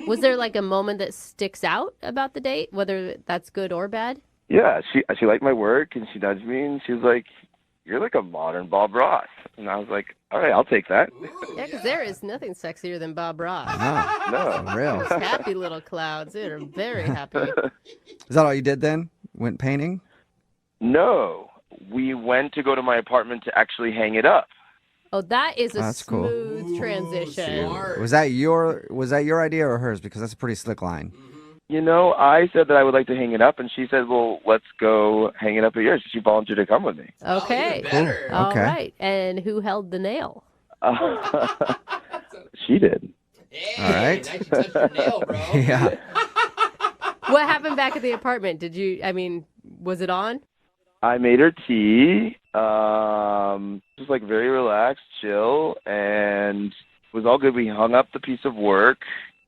Was there like a moment that sticks out about the date, whether that's good or bad? Yeah, she liked my work, and she nudged me, and she was like, you're like a modern Bob Ross. And I was like, all right, I'll take that. Yeah, because there is nothing sexier than Bob Ross. No. For real. Those happy little clouds. They are very happy. Is that all you did then? Went painting? No. We went to go to my apartment to actually hang it up. Oh, that is a That's cool. smooth transition. Was that your idea or hers? Because that's a pretty slick line. You know, I said that I would like to hang it up, and she said, well, let's go hang it up at yours. She volunteered to come with me. Okay. Cool. All Okay. right. And who held the nail? She did. All right. Nice you touched your nail, bro. Yeah. What happened back at the apartment? Was it on? I made her tea, just like very relaxed, chill, and it was all good. We hung up the piece of work,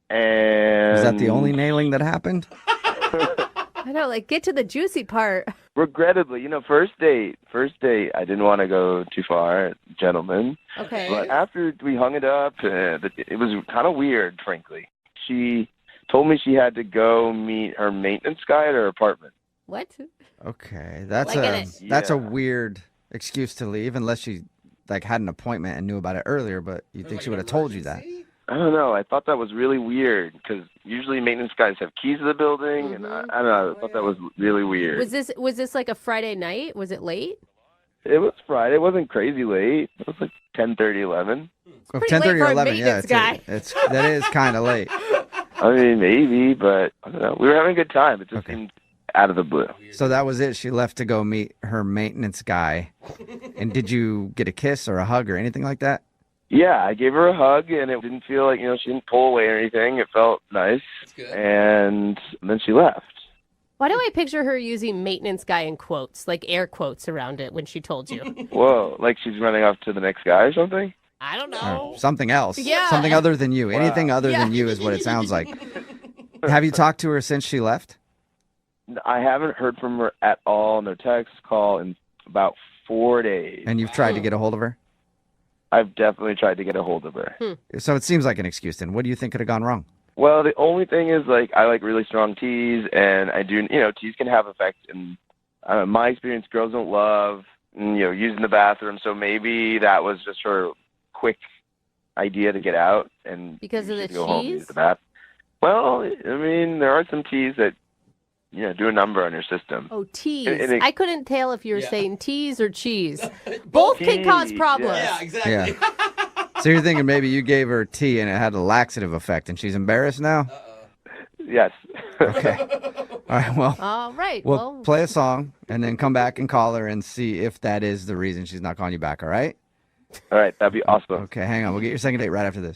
and... Was that the only nailing that happened? I know, get to the juicy part. Regrettably, first date, I didn't want to go too far, gentlemen. Okay. But after we hung it up, it was kind of weird, frankly. She told me she had to go meet her maintenance guy at her apartment. What? Okay, that's Yeah. a weird excuse to leave unless she had an appointment and knew about it earlier. But you'd think she would have told you that. I don't know. I thought that was really weird because usually maintenance guys have keys to the building, and I don't know. I thought that was really weird. Was this like a Friday night? Was it late? It was Friday. It wasn't crazy late. It was like 10:30, 11. Well, pretty late 10:30 or for a 11, yeah, maintenance guy. that is kind of late. I mean, maybe, but I don't know. We were having a good time. It just seemed out of the blue. So that was it. She left to go meet her maintenance guy. And did you get a kiss or a hug or anything like that? Yeah, I gave her a hug, and it didn't feel like, she didn't pull away or anything. It felt nice. That's good. And then she left. Why do I picture her using maintenance guy in quotes, like air quotes around it when she told you? Whoa, like she's running off to the next guy or something? I don't Or know. something else. Yeah. Something other than you. Wow. Anything other Yeah. than you is what it sounds like. Have you talked to her since she left? I haven't heard from her at all, no text, call in about 4 days. And you've tried to get a hold of her? I've definitely tried to get a hold of her. So it seems like an excuse then. What do you think could have gone wrong? Well, the only thing is, I like really strong teas, and I do, teas can have effect. And my experience, girls don't love, using the bathroom. So maybe that was just her quick idea to get out and Because of the go home and cheese? use the bath. Well, I mean, there are some teas that, do a number on your system. Oh, tease. And it- I couldn't tell if you were Yeah. saying tease or cheese. Both can Tease, cause problems. Yeah, exactly. Yeah. So you're thinking maybe you gave her tea and it had a laxative effect and she's embarrassed now? Yes. Okay. All right, well, All right. we'll play a song and then come back and call her and see if that is the reason she's not calling you back, all right? All right, that'd be awesome. Okay, hang on. We'll get your second date right after this.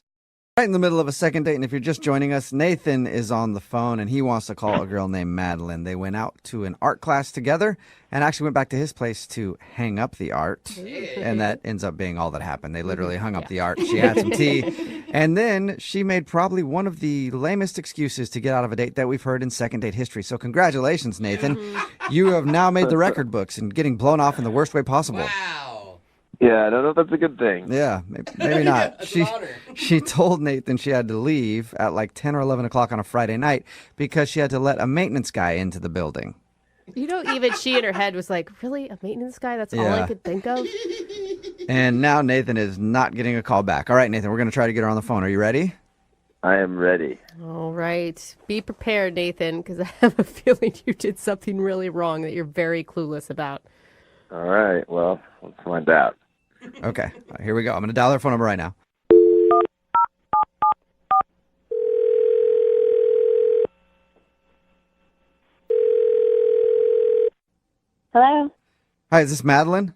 Right in the middle of a second date, and if you're just joining us, Nathan is on the phone, and he wants to call a girl named Madeline. They went out to an art class together and actually went back to his place to hang up the art, and that ends up being all that happened. They literally hung up the art. She had some tea, and then she made probably one of the lamest excuses to get out of a date that we've heard in second date history. So congratulations, Nathan. You have now made the record books and getting blown off in the worst way possible. Wow. Yeah, I don't know if that's a good thing. Yeah, maybe not. That's an honor. She told Nathan she had to leave at like 10 or 11 o'clock on a Friday night because she had to let a maintenance guy into the building. Even she in her head was like, really? A maintenance guy? That's all Yeah. I could think of? And now Nathan is not getting a call back. All right, Nathan, we're going to try to get her on the phone. Are you ready? I am ready. All right. Be prepared, Nathan, because I have a feeling you did something really wrong that you're very clueless about. All right, well, let's find out. Okay, all right, here we go. I'm going to dial her phone number right now. Hello? Hi, is this Madeline?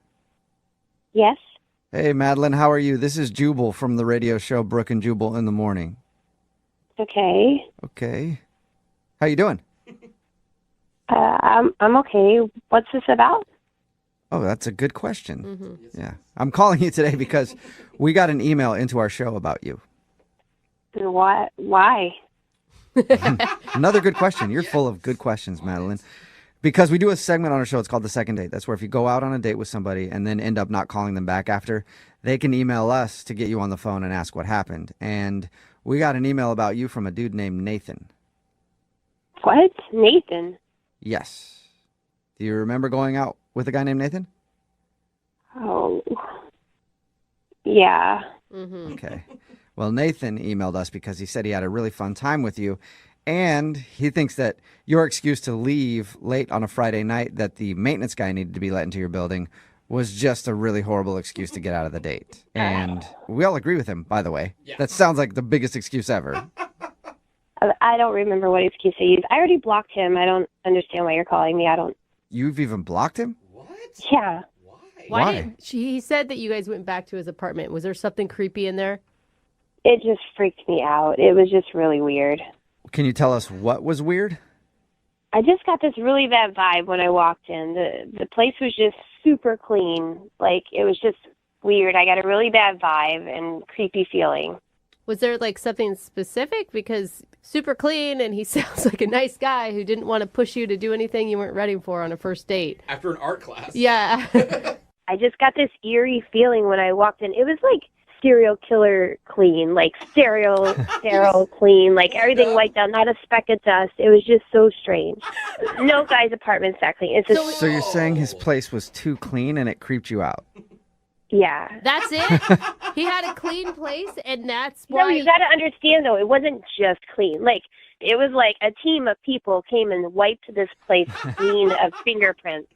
Yes? Hey, Madeline, how are you? This is Jubal from the radio show Brooke and Jubal in the Morning. Okay. Okay. How you doing? I'm okay. What's this about? Oh, that's a good question. Yeah. I'm calling you today because we got an email into our show about you. What? Why? Another good question. You're full of good questions, Madeline. Because we do a segment on our show. It's called The Second Date. That's where if you go out on a date with somebody and then end up not calling them back after, they can email us to get you on the phone and ask what happened. And we got an email about you from a dude named Nathan. What? Nathan? Yes. Do you remember going out with a guy named Nathan? Oh. Yeah. Mm-hmm. Okay. Well, Nathan emailed us because he said he had a really fun time with you, and he thinks that your excuse to leave late on a Friday night that the maintenance guy needed to be let into your building was just a really horrible excuse to get out of the date. And we all agree with him, by the way. Yeah. That sounds like the biggest excuse ever. I don't remember what excuse I used. I already blocked him. I don't understand why you're calling me. I don't. You've even blocked him? Yeah. Why? He said that you guys went back to his apartment. Was there something creepy in there? It just freaked me out. It was just really weird. Can you tell us what was weird? I just got this really bad vibe when I walked in. The place was just super clean. Like, it was just weird. I got a really bad vibe and creepy feeling. Was there like something specific? Because super clean and he sounds like a nice guy who didn't want to push you to do anything you weren't ready for on a first date. After an art class. Yeah. I just got this eerie feeling when I walked in. It was like serial killer clean, like sterile clean, like everything wiped out, not a speck of dust. It was just so strange. No guy's apartment's that clean. It's just, So you're saying his place was too clean and it creeped you out? yeah. That's it? He had a clean place and that's why... No, you got to understand, though, it wasn't just clean. Like, it was like a team of people came and wiped this place clean of fingerprints.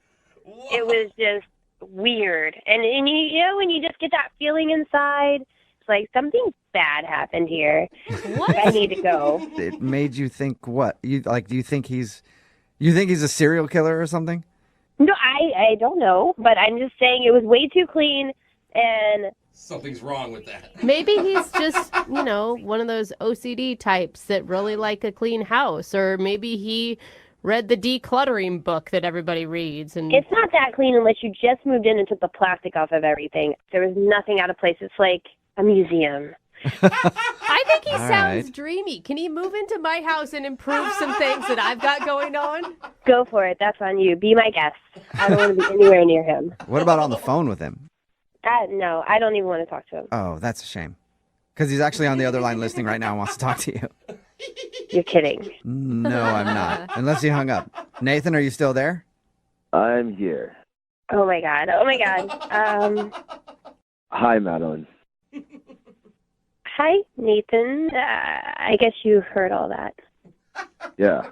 It was just weird. And you know, when you just get that feeling inside, it's like something bad happened here. What? I need to go. It made you think what? Do you think he's a serial killer or something? No, I don't know, but I'm just saying it was way too clean and... Something's wrong with that. Maybe he's just, one of those OCD types that really like a clean house. Or maybe he read the decluttering book that everybody reads. And it's not that clean unless you just moved in and took the plastic off of everything. There was nothing out of place. It's like a museum. I think he All sounds right. dreamy. Can he move into my house and improve some things that I've got going on? Go for it. That's on you. Be my guest. I don't want to be anywhere near him. What about on the phone with him? No, I don't even want to talk to him. Oh, that's a shame. Because he's actually on the other line listening right now and wants to talk to you. You're kidding. No, I'm not. Unless he hung up. Nathan, are you still there? I'm here. Oh, my God. Oh, my God. Hi, Madeline. Hi, Nathan. I guess you heard all that. Yeah.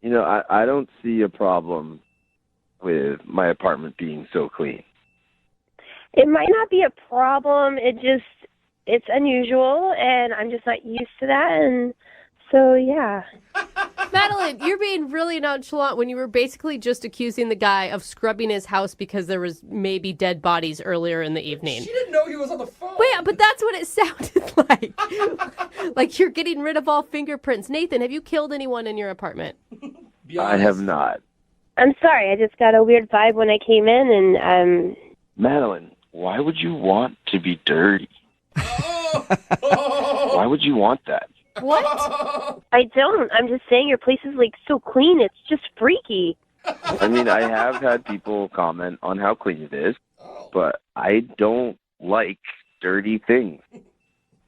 I don't see a problem with my apartment being so clean. It might not be a problem. It's unusual, and I'm just not used to that. And so, yeah. Madeline, you're being really nonchalant when you were basically just accusing the guy of scrubbing his house because there was maybe dead bodies earlier in the evening. She didn't know he was on the phone. Wait, but that's what it sounded like. Like you're getting rid of all fingerprints. Nathan, have you killed anyone in your apartment? I have not. I'm sorry. I just got a weird vibe when I came in, and Madeline, why would you want to be dirty? Why would you want that? What? I don't. I'm just saying your place is like so clean. It's just freaky. I mean, I have had people comment on how clean it is, but I don't like dirty things.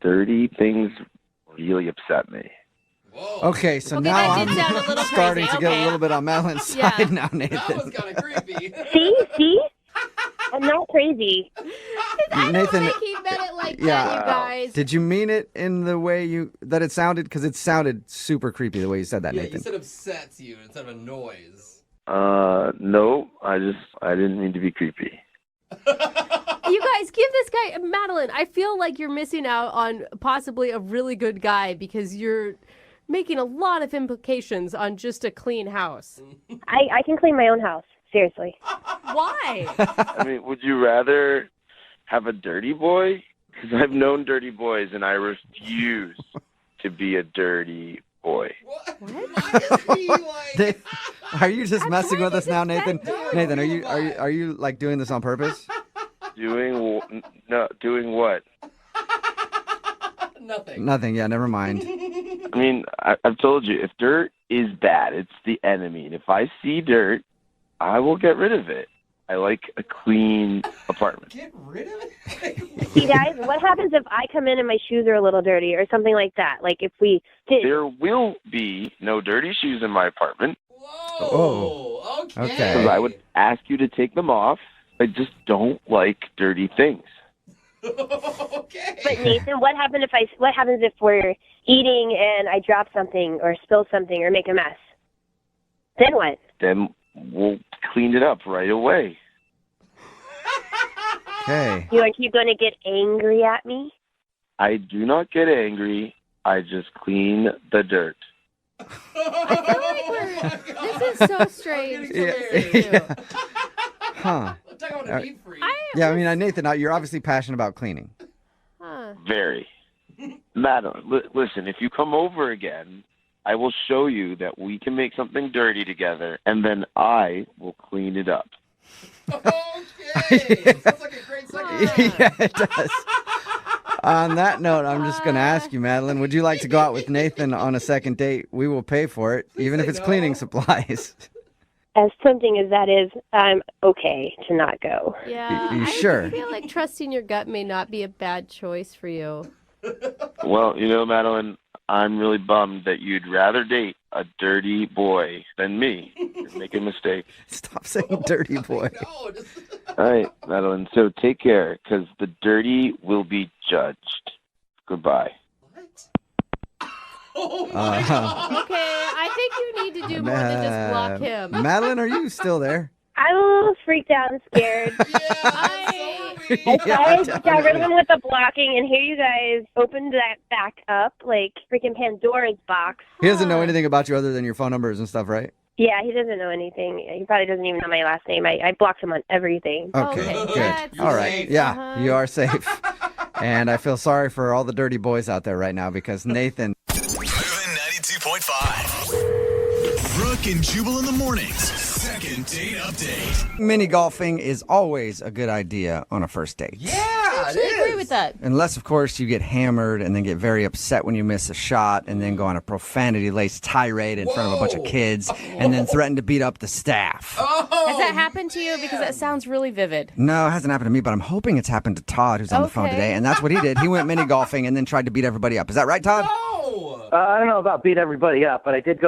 Dirty things really upset me. Okay, so Okay, now that did sound a I'm little starting crazy. to get Okay. a little bit on Madeline's Yeah. side now, Nathan. Kind of creepy. See? I'm not crazy. I Nathan, don't think he meant it like that, yeah. you guys. Did you mean it in the way that it sounded? Because it sounded super creepy the way you said that, Yeah, Nathan. you said upsets you instead of a noise. No, I didn't mean to be creepy. You guys, give this guy, Madeline, I feel like you're missing out on possibly a really good guy because you're making a lot of implications on just a clean house. I can clean my own house. Seriously. Why? I mean, would you rather have a dirty boy? Because I've known dirty boys, and I refuse to be a dirty boy. Are you just messing with us now, Nathan? Nathan, are you like doing this on purpose? Doing what? Nothing. Yeah, never mind. I mean, I've told you, if dirt is bad, it's the enemy. And if I see dirt, I will get rid of it. I like a clean apartment. Get rid of it? See, guys, what happens if I come in and my shoes are a little dirty or something like that? Like if we did. There will be no dirty shoes in my apartment. Oh, okay. Because I would ask you to take them off, I just don't like dirty things. Okay. But Nathan, what happens if we're eating and I drop something or spill something or make a mess? Then what? Then we'll clean it up right away. Okay. Are you going to get angry at me? I do not get angry. I just clean the dirt. This is so strange. Yeah. Huh. Yeah, I mean, Nathan, you're obviously passionate about cleaning. Very. Madeline, listen, if you come over again, I will show you that we can make something dirty together, and then I will clean it up. Okay. Sounds like a great second. Yeah, it does. On that note, I'm just going to ask you, Madeline, would you like to go out with Nathan on a second date? We will pay for it, even if it's cleaning supplies. As tempting as that is, I'm okay to not go. Yeah. You sure? I feel like trusting your gut may not be a bad choice for you. Well, Madeline, I'm really bummed that you'd rather date a dirty boy than me. You're making a mistake. Stop saying dirty boy. All right, Madeline, so take care, because the dirty will be judged. Goodbye. Okay, I think you need to do more than just block him. Madeline, are you still there? I'm a little freaked out and scared. I got rid of him with the blocking, and here you guys opened that back up like freaking Pandora's box. He doesn't know anything about you other than your phone numbers and stuff, right? Yeah, he doesn't know anything. He probably doesn't even know my last name. I blocked him on everything. Okay, good. All right. Yeah, you are safe. And I feel sorry for all the dirty boys out there right now because Nathan. Moving 92.5. Brooke and Jubal in the mornings. Second date update. Mini golfing is always a good idea on a first date. Yeah, I agree with that. Unless, of course, you get hammered and then get very upset when you miss a shot and then go on a profanity-laced tirade in front of a bunch of kids and then threaten to beat up the staff. Has that happened to you? Because that sounds really vivid. No, it hasn't happened to me, but I'm hoping it's happened to Todd, who's on the phone today, and that's what he did. He went mini golfing and then tried to beat everybody up. Is that right, Todd? I don't know about beat everybody up, but I did go